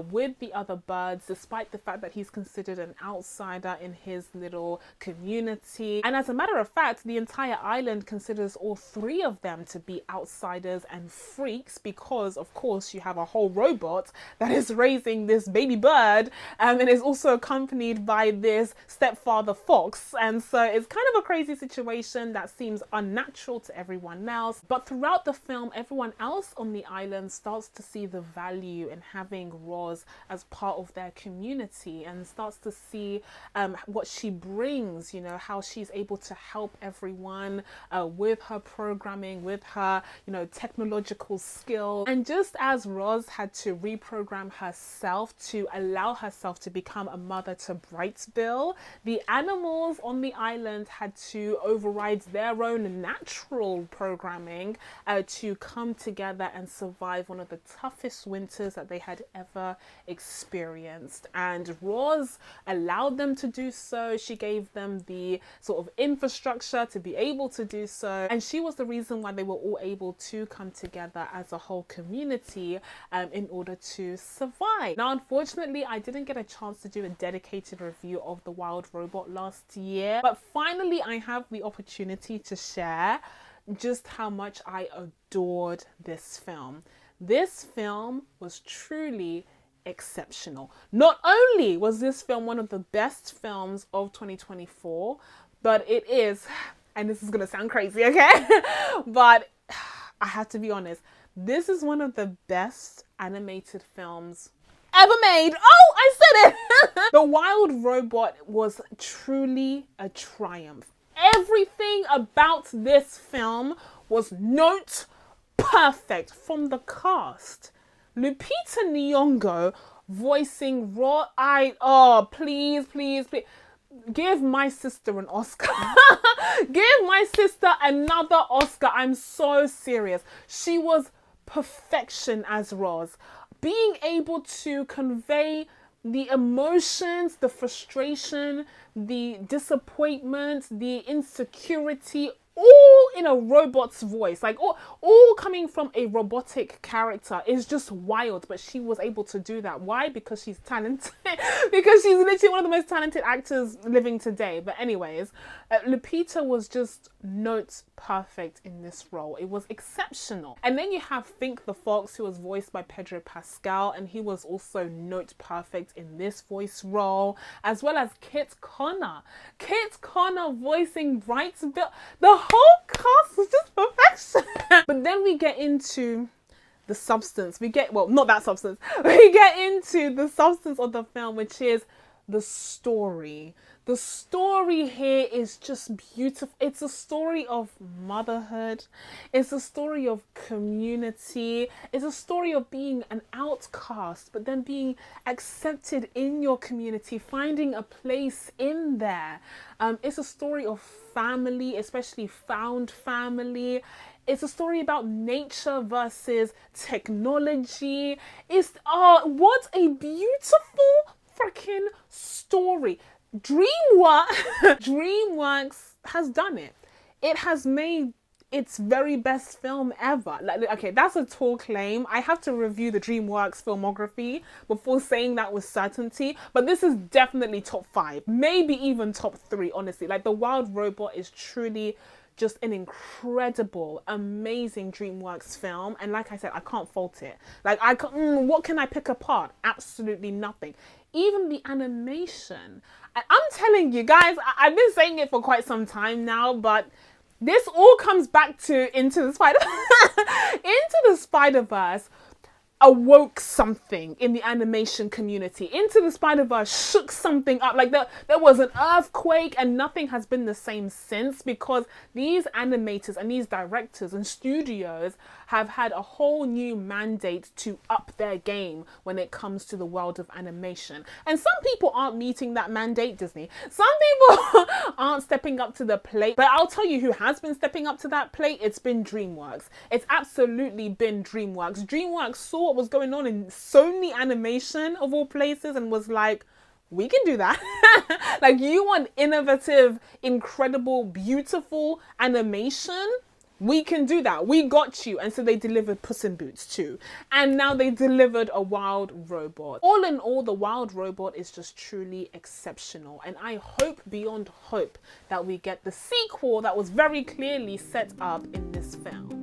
with the other birds, despite the fact that he's considered an outsider in his little community. And as a matter of fact, the entire island considers all three of them to be outsiders and freaks because, of course, you have a whole robot that is raising this baby bird, and is also accompanied by this stepfather fox. And so it's kind of a crazy situation that seems unnatural to everyone else. But throughout the film, everyone else on the island starts to see the value in having Roz as part of their community, and starts to see what she brings, you know, how she's able to help everyone with her programming, with her, you know, technological skill. And just as Roz had to reprogram herself to allow herself to become a mother to Brightbill, the animals on the island had to override their own natural programming to come together and survive one of the toughest winters that they had ever experienced. And Roz allowed them to do so. She gave them the sort of infrastructure to be able to do so, and she was the reason why they were all able to come together as a whole community in order to survive. Now, unfortunately, I didn't get a chance to do a dedicated review of The Wild Robot last year, but finally I have the opportunity to share just how much I adored this film. This film was truly exceptional. Not only was this film one of the best films of 2024, but it is, and this is gonna sound crazy, okay? But I have to be honest, this is one of the best animated films ever made. Oh, I said it! The Wild Robot was truly a triumph. Everything about this film was note perfect, from the cast. Lupita Nyong'o voicing please, give my sister an Oscar. Give my sister another Oscar. I'm so serious. She was perfection as Roz, being able to convey the emotions, the frustration, the disappointment, the insecurity, all in a robot's voice, like all coming from a robotic character, is just wild. But she was able to do that. Why? Because she's talented. Because she's literally one of the most talented actors living today. But anyways, Lupita was just note perfect in this role. It was exceptional. And then you have Fink the Fox, who was voiced by Pedro Pascal, and he was also note perfect in this voice role, as well as Kit Connor. Kit Connor voicing Brightbill. The whole cast was just perfection. But then we get into the substance. We get into the substance of the film, which is the story. The story here is just beautiful. It's a story of motherhood. It's a story of community. It's a story of being an outcast, but then being accepted in your community, finding a place in there. It's a story of family, especially found family. It's a story about nature versus technology. What a beautiful freaking story. DreamWorks has done it. It has made its very best film ever. Like, okay, that's a tall claim. I have to review the DreamWorks filmography before saying that with certainty, but this is definitely top 5, maybe even top 3, honestly. Like, The Wild Robot is truly just an incredible, amazing DreamWorks film, and like I said, I can't fault it. Like, what can I pick apart? Absolutely nothing. Even the animation. I'm telling you guys, I've been saying it for quite some time now, but this all comes back to Into the Spider-Verse awoke something in the animation community. Into the Spider-Verse shook something up. Like, there was an earthquake, and nothing has been the same since, because these animators and these directors and studios have had a whole new mandate to up their game when it comes to the world of animation. And some people aren't meeting that mandate, Disney. Some people aren't stepping up to the plate. But I'll tell you who has been stepping up to that plate. It's been DreamWorks. It's absolutely been DreamWorks. DreamWorks saw what was going on in Sony Animation, of all places, and was like, we can do that. Like, you want innovative, incredible, beautiful animation? We can do that. We got you. And so they delivered Puss in Boots too. And now they delivered A Wild Robot. All in all, The Wild Robot is just truly exceptional. And I hope beyond hope that we get the sequel that was very clearly set up in this film.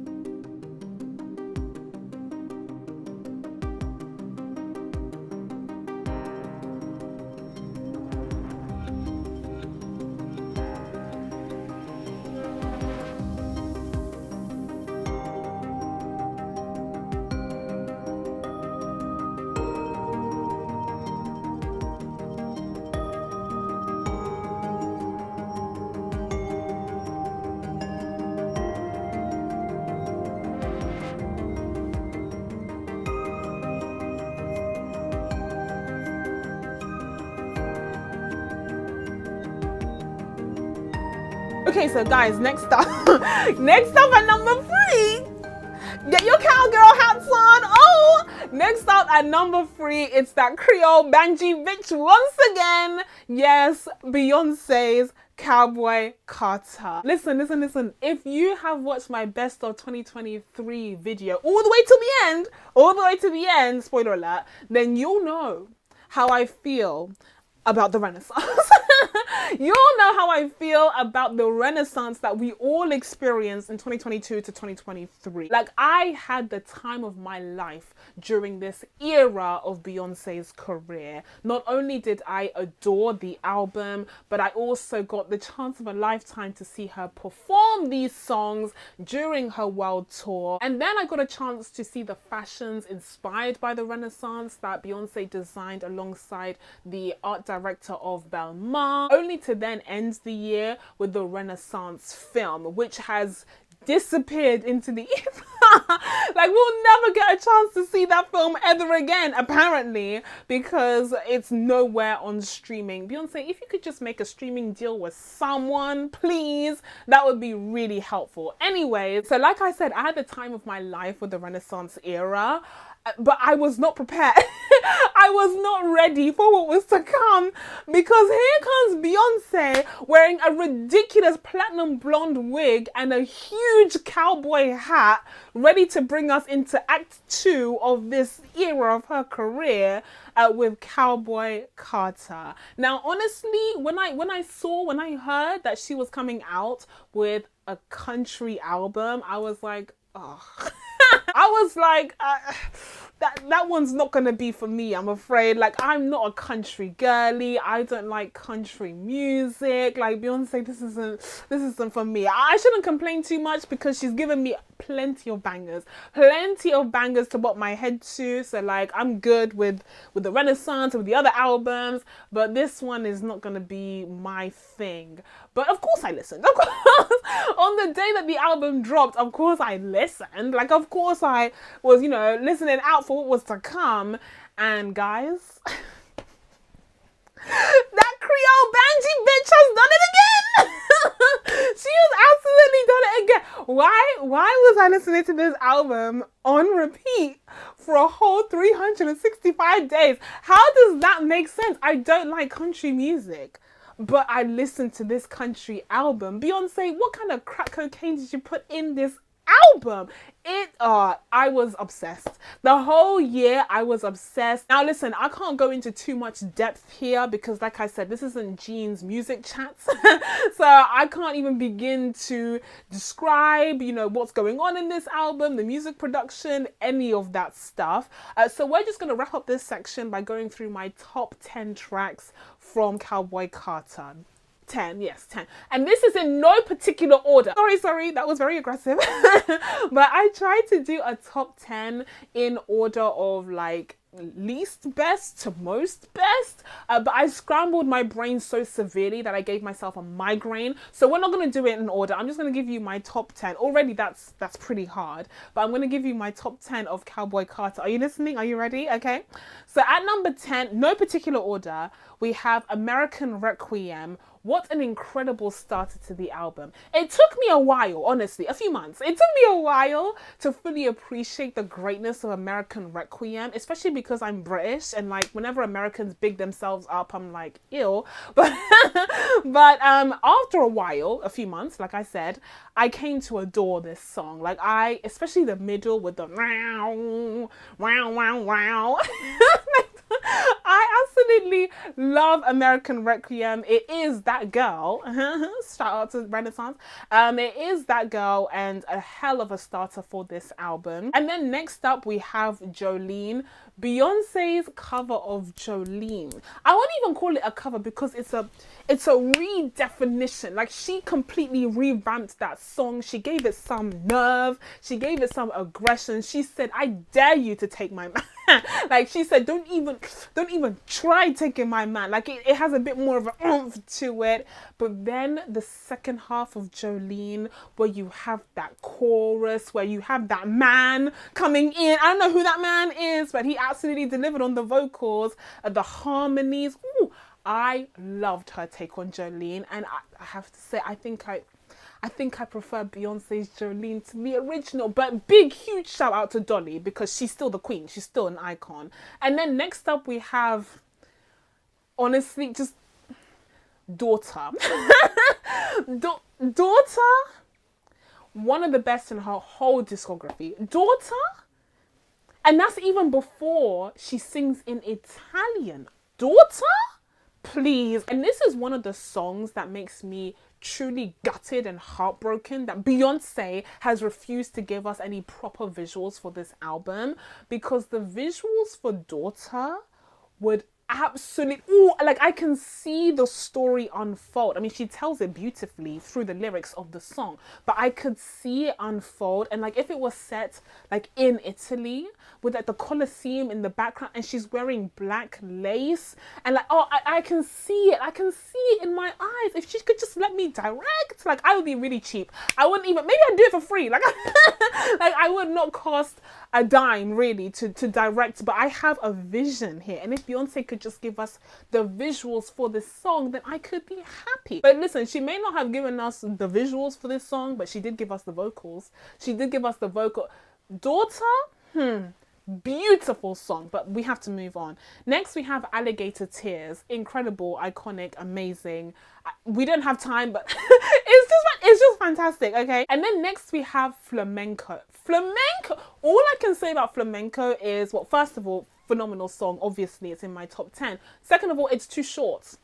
Okay, so guys, next up at number 3, get your cowgirl hats on. Oh, next up at number 3, it's that Creole Banji bitch once again. Yes, Beyonce's Cowboy Carter. Listen. If you have watched my best of 2023 video all the way to the end, spoiler alert, then you'll know how I feel about the Renaissance. You all know how I feel about the Renaissance that we all experienced in 2022 to 2023. Like, I had the time of my life during this era of Beyonce's career. Not only did I adore the album, but I also got the chance of a lifetime to see her perform these songs during her world tour. And then I got a chance to see the fashions inspired by the Renaissance that Beyonce designed alongside the art director of Belmar, only to then end the year with the Renaissance film, which has disappeared into the ether. Like, we'll never get a chance to see that film ever again, apparently, because it's nowhere on streaming. Beyonce, if you could just make a streaming deal with someone, please, that would be really helpful. Anyway, so like I said, I had the time of my life with the Renaissance era, but I was not prepared. I was not ready for what was to come, because here comes Beyonce wearing a ridiculous platinum blonde wig and a huge cowboy hat, ready to bring us into Act 2 of this era of her career with Cowboy Carter. Now, honestly, when I heard that she was coming out with a country album, I was like, oh. I was like, that one's not gonna be for me, I'm afraid. Like, I'm not a country girly. I don't like country music. Like, Beyonce, this isn't for me. I shouldn't complain too much, because she's given me plenty of bangers to bop my head to. So, like, I'm good with the Renaissance and with the other albums, but this one is not gonna be my thing. But of course I listened. Of course, on the day that the album dropped, of course I listened. Like, of course I was, listening out for what was to come. And guys, that Creole Banji bitch has done it again. She has absolutely done it again. Why was I listening to this album on repeat for a whole 365 days? How does that make sense? I don't like country music, but I listened to this country album. Beyonce, what kind of crack cocaine did you put in this album? I was obsessed. The whole year I was obsessed. Now listen, I can't go into too much depth here because like I said, this isn't Jean's music chats. So I can't even begin to describe, what's going on in this album, the music production, any of that stuff. So we're just going to wrap up this section by going through my top 10 tracks from Cowboy Carter. 10, yes, 10. And this is in no particular order. Sorry, that was very aggressive. But I tried to do a top 10 in order of like least best to most best, but I scrambled my brain so severely that I gave myself a migraine. So we're not going to do it in order. I'm just going to give you my top 10. Already that's pretty hard, but I'm going to give you my top 10 of Cowboy Carter. Are you listening? Are you ready? Okay. So at number 10, no particular order, we have American Requiem. What an incredible starter to the album. It took me a while, honestly, a few months. It took me a while to fully appreciate the greatness of American Requiem, especially because I'm British and like whenever Americans big themselves up, I'm like, ew. But after a while, a few months, like I said, I came to adore this song. Like especially the middle with the wow, wow, wow, wow. I absolutely love American Requiem. It is that girl. Shout out to Renaissance. It is that girl and a hell of a starter for this album. And then next up we have Jolene. Beyonce's cover of Jolene. I won't even call it a cover because it's a redefinition. Like she completely revamped that song. She gave it some nerve. She gave it some aggression. She said, I dare you to take my man. Like she said, don't even try taking my man. Like it has a bit more of an oomph to it. But then the second half of Jolene, where you have that chorus, where you have that man coming in. I don't know who that man is, but he absolutely delivered on the vocals, the harmonies. Ooh, I loved her take on Jolene, and I have to say, I think I prefer Beyonce's Jolene to the original, but big, huge shout out to Dolly because she's still the queen. She's still an icon. And then next up we have, honestly, just Daughter. Daughter, one of the best in her whole discography. Daughter, and that's even before she sings in Italian. Daughter, please. And this is one of the songs that makes me truly gutted and heartbroken that Beyonce has refused to give us any proper visuals for this album, because the visuals for Daughter would absolutely, like I can see the story unfold. I mean, she tells it beautifully through the lyrics of the song, but I could see it unfold. And like if it was set like in Italy with like the Colosseum in the background and she's wearing black lace and like, I can see it. I can see it in my eyes. If she could just let me direct, like I would be really cheap. I wouldn't even, maybe I'd do it for free. Like, like I would not cost a dime really to direct, but I have a vision here. And if Beyonce could just give us the visuals for this song, then I could be happy. But listen, she may not have given us the visuals for this song, but she did give us the vocals. She did give us the vocal. Daughter, beautiful song, but we have to move on. Next we have Alligator Tears. Incredible, iconic, amazing. We don't have time, but it's just fantastic, okay? And then next we have Flamenco. All I can say about Flamenco is, well, first of all, phenomenal song. Obviously, it's in my top 10. Second of all, it's too short.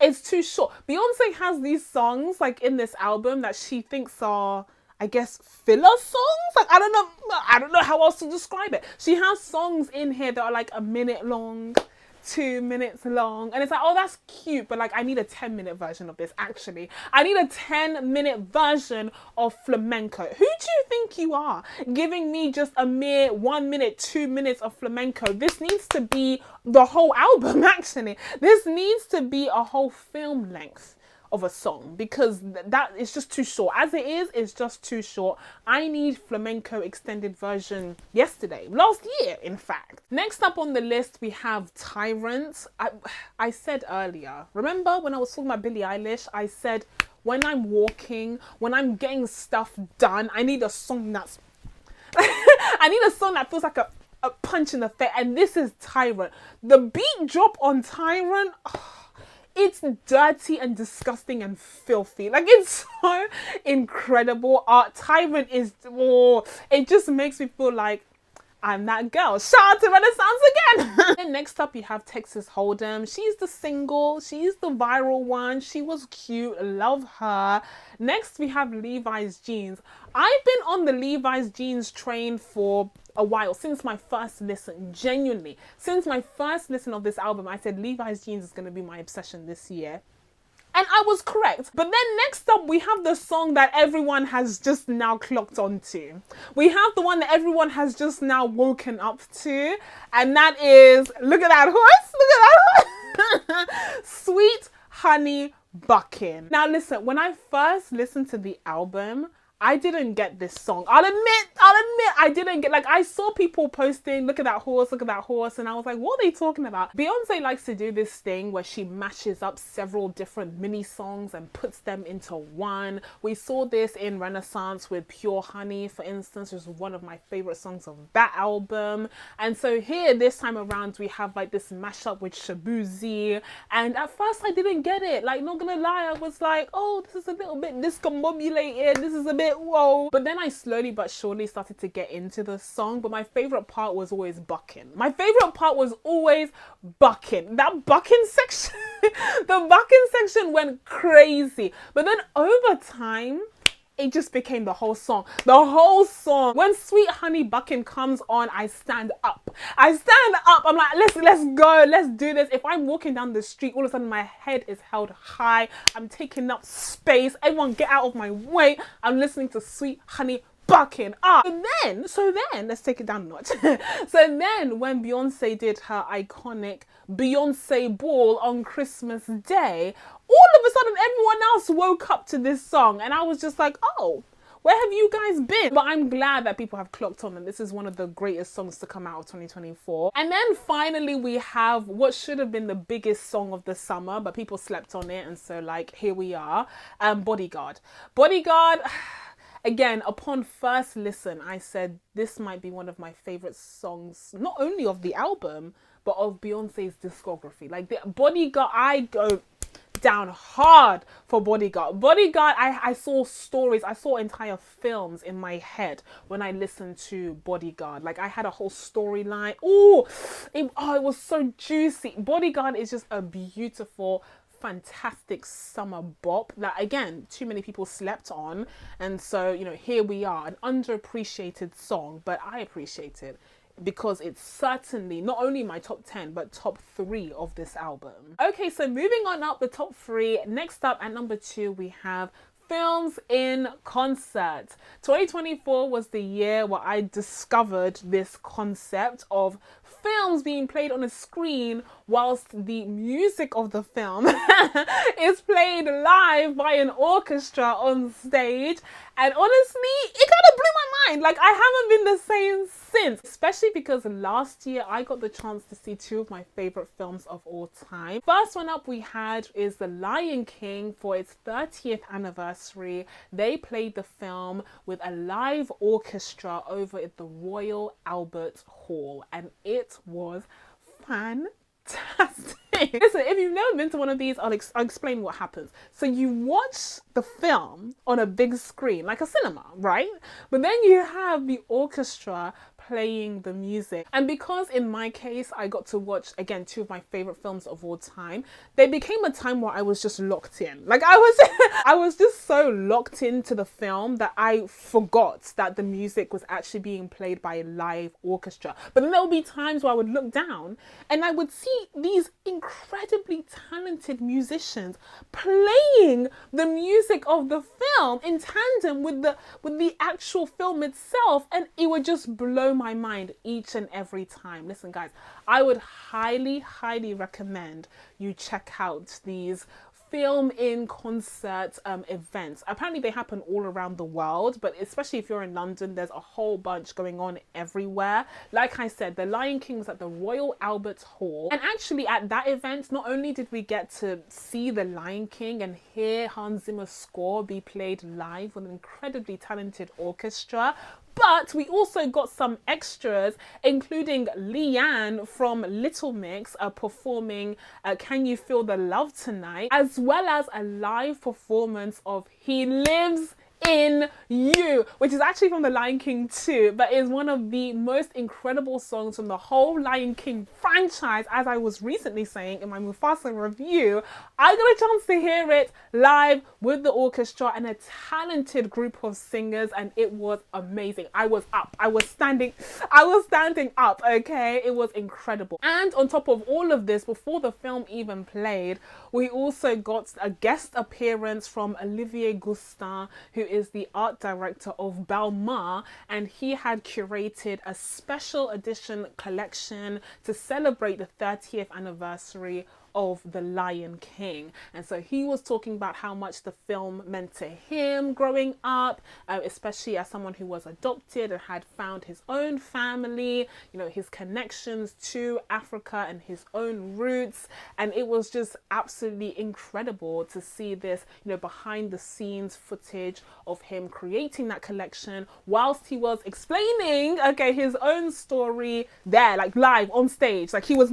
It's too short. Beyonce has these songs like in this album that she thinks are, I guess, filler songs. Like I don't know how else to describe it. She has songs in here that are like a minute long, 2 minutes long, and it's like, oh, that's cute, but like I need a 10-minute version of this. Actually, I need a 10-minute version of Flamenco. Who do you think you are, giving me just a mere 1 minute, 2 minutes of Flamenco? This needs to be the whole album. Actually, this needs to be a whole film length of a song, because that is just too short. As it is, it's just too short. I need Flamenco extended version last year, in fact. Next up on the list, we have Tyrant. I said earlier, remember when I was talking about Billie Eilish, I said when I'm walking, when I'm getting stuff done, I need a song that's I need a song that feels like a punch in the face, and this is Tyrant. The beat drop on Tyrant, It's dirty and disgusting and filthy. Like, it's so incredible. Art Tyrant is, oh, it just makes me feel like I'm that girl. Shout out to Renaissance again. And next up, you have Texas Hold'em. She's the single. She's the viral one. She was cute. Love her. Next, we have Levi's Jeans. I've been on the Levi's Jeans train for a while, since my first listen, genuinely. Since my first listen of this album, I said Levi's Jeans is going to be my obsession this year. And I was correct. But then next up, we have the song that everyone has just now clocked onto. We have the one that everyone has just now woken up to. And that is, look at that horse, look at that horse. Sweet Honey Buckin. Now listen, when I first listened to the album, I didn't get this song. I'll admit, I didn't get, like, I saw people posting, look at that horse, and I was like, what are they talking about? Beyonce likes to do this thing where she mashes up several different mini songs and puts them into one. We saw this in Renaissance with Pure Honey, for instance, which was one of my favorite songs of that album. And so here, this time around, we have like this mashup with Shaboozey. And at first I didn't get it. Like, not gonna lie, I was like, oh, this is a little bit discombobulated. This is a bit whoa. But then I slowly but surely started to get into the song. But my favorite part was always Buckin. My favorite part was always Buckin. That Buckin section, the Buckin section went crazy. But then over time, it just became the whole song. The whole song. When Sweet Honey Buckin comes on, I stand up. I stand up. I'm like, let's go. Let's do this. If I'm walking down the street, all of a sudden my head is held high. I'm taking up space. Everyone get out of my way. I'm listening to Sweet Honey Buckin. So then, let's take it down a notch. So then, when Beyonce did her iconic Beyonce Ball on Christmas Day, all of a sudden everyone else woke up to this song, and I was just like, oh, where have you guys been? But I'm glad that people have clocked on, and this is one of the greatest songs to come out of 2024. And then finally we have what should have been the biggest song of the summer, but people slept on it, and so like here we are. Bodyguard. Again, upon first listen, I said this might be one of my favorite songs, not only of the album, but of Beyonce's discography. Like, the Bodyguard, I go down hard for Bodyguard. Bodyguard, I saw stories, I saw entire films in my head when I listened to Bodyguard. Like, I had a whole storyline. It was so juicy. Bodyguard is just a beautiful, fantastic summer bop that, again, too many people slept on. And so, you know, here we are, an underappreciated song, but I appreciate it because it's certainly not only my top 10 but top 3 of this album. Okay, so moving on up the top 3, next up at number 2 we have Films in Concert. 2024 was the year where I discovered this concept of films being played on a screen whilst the music of the film is played live by an orchestra on stage. And honestly, it kind of blew my mind. Like, I haven't been the same since, especially because last year I got the chance to see 2 of my favorite films of all time. First one up we had is The Lion King. For its 30th anniversary, they played the film with a live orchestra over at the Royal Albert Hall, and it was fantastic. Listen, if you've never been to one of these, I'll explain what happens. So you watch the film on a big screen, like a cinema, right? But then you have the orchestra playing the music. And because in my case, I got to watch, again, 2 of my favorite films of all time, there became a time where I was just locked in. Like, I was just so locked into the film that I forgot that the music was actually being played by a live orchestra. But then there would be times where I would look down and I would see these incredibly talented musicians playing the music of the film in tandem with the actual film itself, and it would just blow my mind each and every time. Listen, guys, I would highly recommend you check out these film in concert events. Apparently they happen all around the world, but especially if you're in London, there's a whole bunch going on everywhere. Like I said, The Lion King was at the Royal Albert Hall, and actually at that event, not only did we get to see The Lion King and hear Hans Zimmer's score be played live with an incredibly talented orchestra, But we also got some extras, including Leanne from Little Mix performing Can You Feel the Love Tonight, as well as a live performance of He Lives in You, which is actually from The Lion King 2, but is one of the most incredible songs from the whole Lion King franchise. As I was recently saying in my Mufasa review, I got a chance to hear it live with the orchestra and a talented group of singers, and it was amazing. I was up. I was standing up, okay? It was incredible. And on top of all of this, before the film even played, we also got a guest appearance from Olivier Gustin, who is the art director of Belmar, and he had curated a special edition collection to celebrate the 30th anniversary of The Lion King. And so he was talking about how much the film meant to him growing up, especially as someone who was adopted and had found his own family, you know, his connections to Africa and his own roots. And it was just absolutely incredible to see this, you know, behind the scenes footage of him creating that collection whilst he was explaining, okay, his own story there, like live on stage. Like he was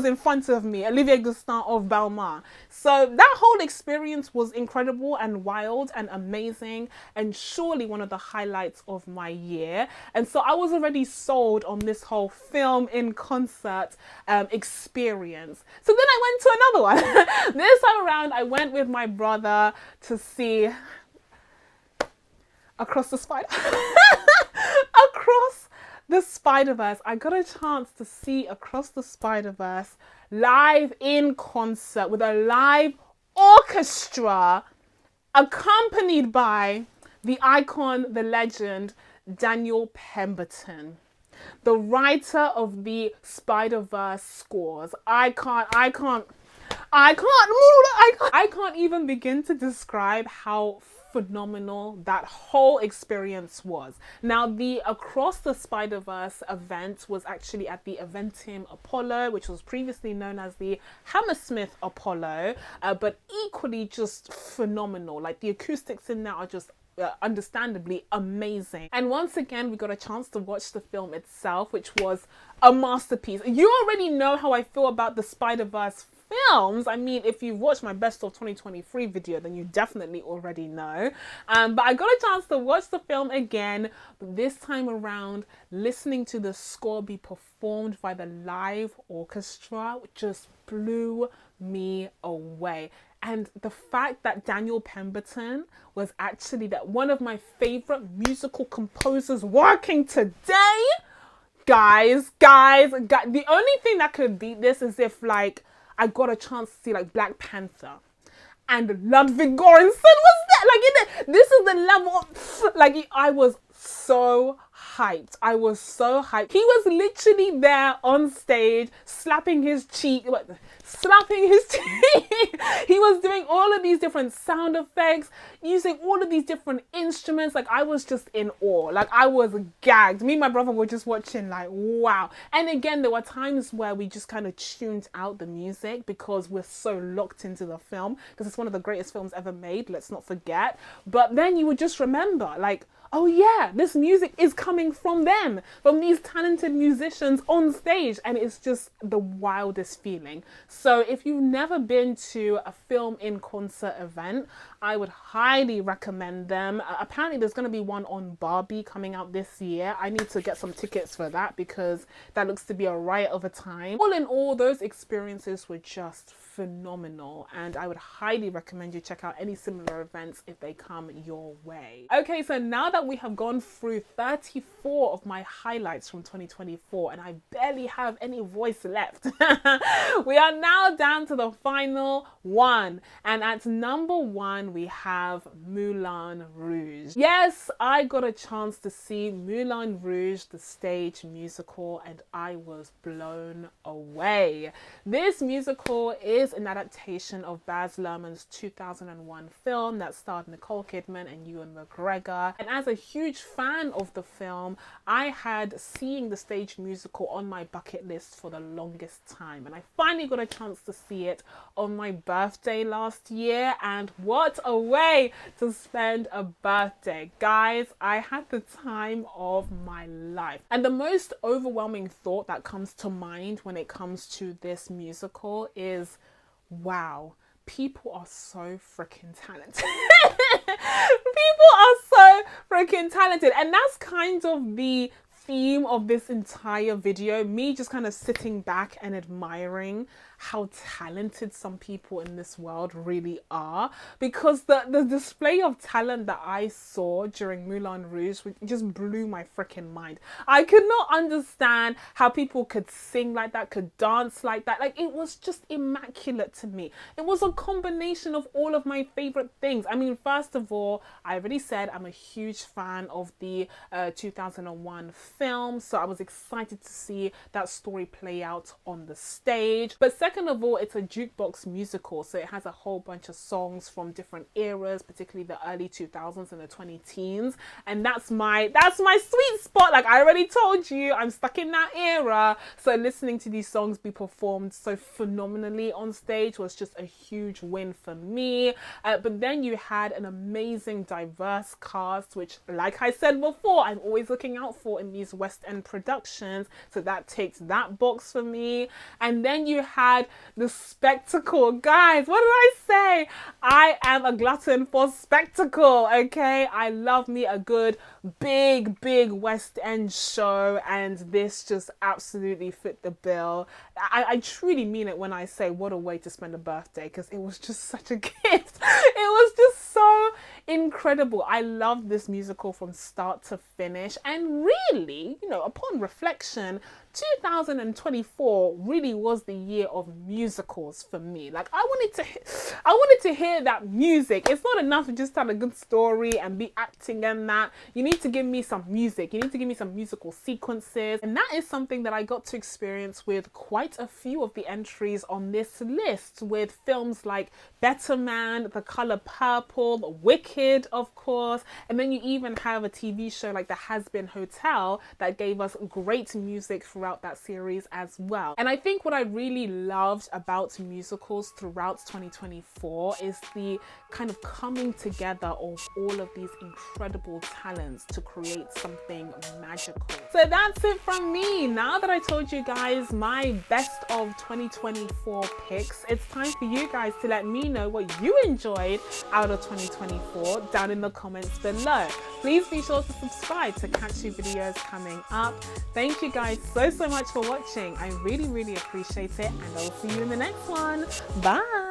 in front of me, Olivier Gustin of Belmar. So that whole experience was incredible and wild and amazing, and surely one of the highlights of my year. And so I was already sold on this whole film in concert experience. So then I went to another one. This time around, I went with my brother to see Across the Spider-Verse. I got a chance to see Across the Spider-Verse live in concert with a live orchestra accompanied by the icon, the legend, Daniel Pemberton, the writer of the Spider-Verse scores. I can't even begin to describe how phenomenal that whole experience was. Now, the Across the Spider-Verse event was actually at the Eventim Apollo, which was previously known as the Hammersmith Apollo, but equally just phenomenal. Like the acoustics in there are just understandably amazing. And once again, we got a chance to watch the film itself, which was a masterpiece. You already know how I feel about the Spider-Verse films. I mean, if you've watched my best of 2023 video, then you definitely already know. But I got a chance to watch the film again, but this time around, listening to the score be performed by the live orchestra just blew me away. And the fact that Daniel Pemberton was actually one of my favorite musical composers working today, guys, the only thing that could beat this is if like I got a chance to see like Black Panther and Ludwig Göransson was there. Like this is the level, like I was so hyped. He was literally there on stage, slapping his cheek. He was doing all of these different sound effects, using all of these different instruments. Like I was just in awe. Like I was gagged. Me and my brother were just watching like, wow. And again, there were times where we just kind of tuned out the music because we're so locked into the film, because it's one of the greatest films ever made, let's not forget. But then you would just remember like, oh yeah, this music is coming from them, from these talented musicians on stage, and it's just the wildest feeling. So if you've never been to a film in concert event, I would highly recommend them. Apparently there's going to be one on Barbie coming out this year. I need to get some tickets for that because that looks to be a riot of a time. All in all, those experiences were just phenomenal, and I would highly recommend you check out any similar events if they come your way. Okay, so now that we have gone through 34 of my highlights from 2024 and I barely have any voice left, we are now down to the final one, and at number one we have Moulin Rouge. Yes, I got a chance to see Moulin Rouge, the stage musical, and I was blown away. This musical is an adaptation of Baz Luhrmann's 2001 film that starred Nicole Kidman and Ewan McGregor. And as a a huge fan of the film, I had seeing the stage musical on my bucket list for the longest time, and I finally got a chance to see it on my birthday last year, and what a way to spend a birthday. Guys, I had the time of my life. And the most overwhelming thought that comes to mind when it comes to this musical is, wow, people are so freaking talented. People are so freaking talented. And that's kind of the theme of this entire video, me just kind of sitting back and admiring how talented some people in this world really are, because the display of talent that I saw during Moulin Rouge just blew my freaking mind. I could not understand how people could sing like that, could dance like that. Like, it was just immaculate to me. It was a combination of all of my favorite things. I mean, first of all, I already said I'm a huge fan of the 2001 film, so I was excited to see that story play out on the stage. But second of all, it's a jukebox musical, so it has a whole bunch of songs from different eras, particularly the early 2000s and the 2010s, and that's my sweet spot. Like I already told you, I'm stuck in that era, so listening to these songs be performed so phenomenally on stage was just a huge win for me. But then you had an amazing diverse cast, which, like I said before, I'm always looking out for in these West End productions, so that takes that box for me. And then you had the spectacle. Guys, what did I say? I am a glutton for spectacle, okay? I love me a good big West End show, and this just absolutely fit the bill. I truly mean it when I say what a way to spend a birthday, because it was just such a gift. It was just so incredible. I loved this musical from start to finish, and really, you know, upon reflection, 2024 really was the year of musicals for me. Like I wanted to hear that music. It's not enough to just tell a good story and be acting in that. You need to give me some music. You need to give me some musical sequences. And that is something that I got to experience with quite a few of the entries on this list, with films like Better Man, The Color Purple, Wicked, of course. And then you even have a TV show like The Has Been Hotel that gave us great music throughout that series as well. And I think what I really loved about musicals throughout 2024 is the kind of coming together of all of these incredible talents to create something magical. So that's it from me. Now that I told you guys my best of 2024 picks, it's time for you guys to let me know what you enjoyed out of 2024 down in the comments below. Please be sure to subscribe to catch new videos coming up. Thank you guys so much for watching. I really appreciate it, and I'll see you in the next one. Bye.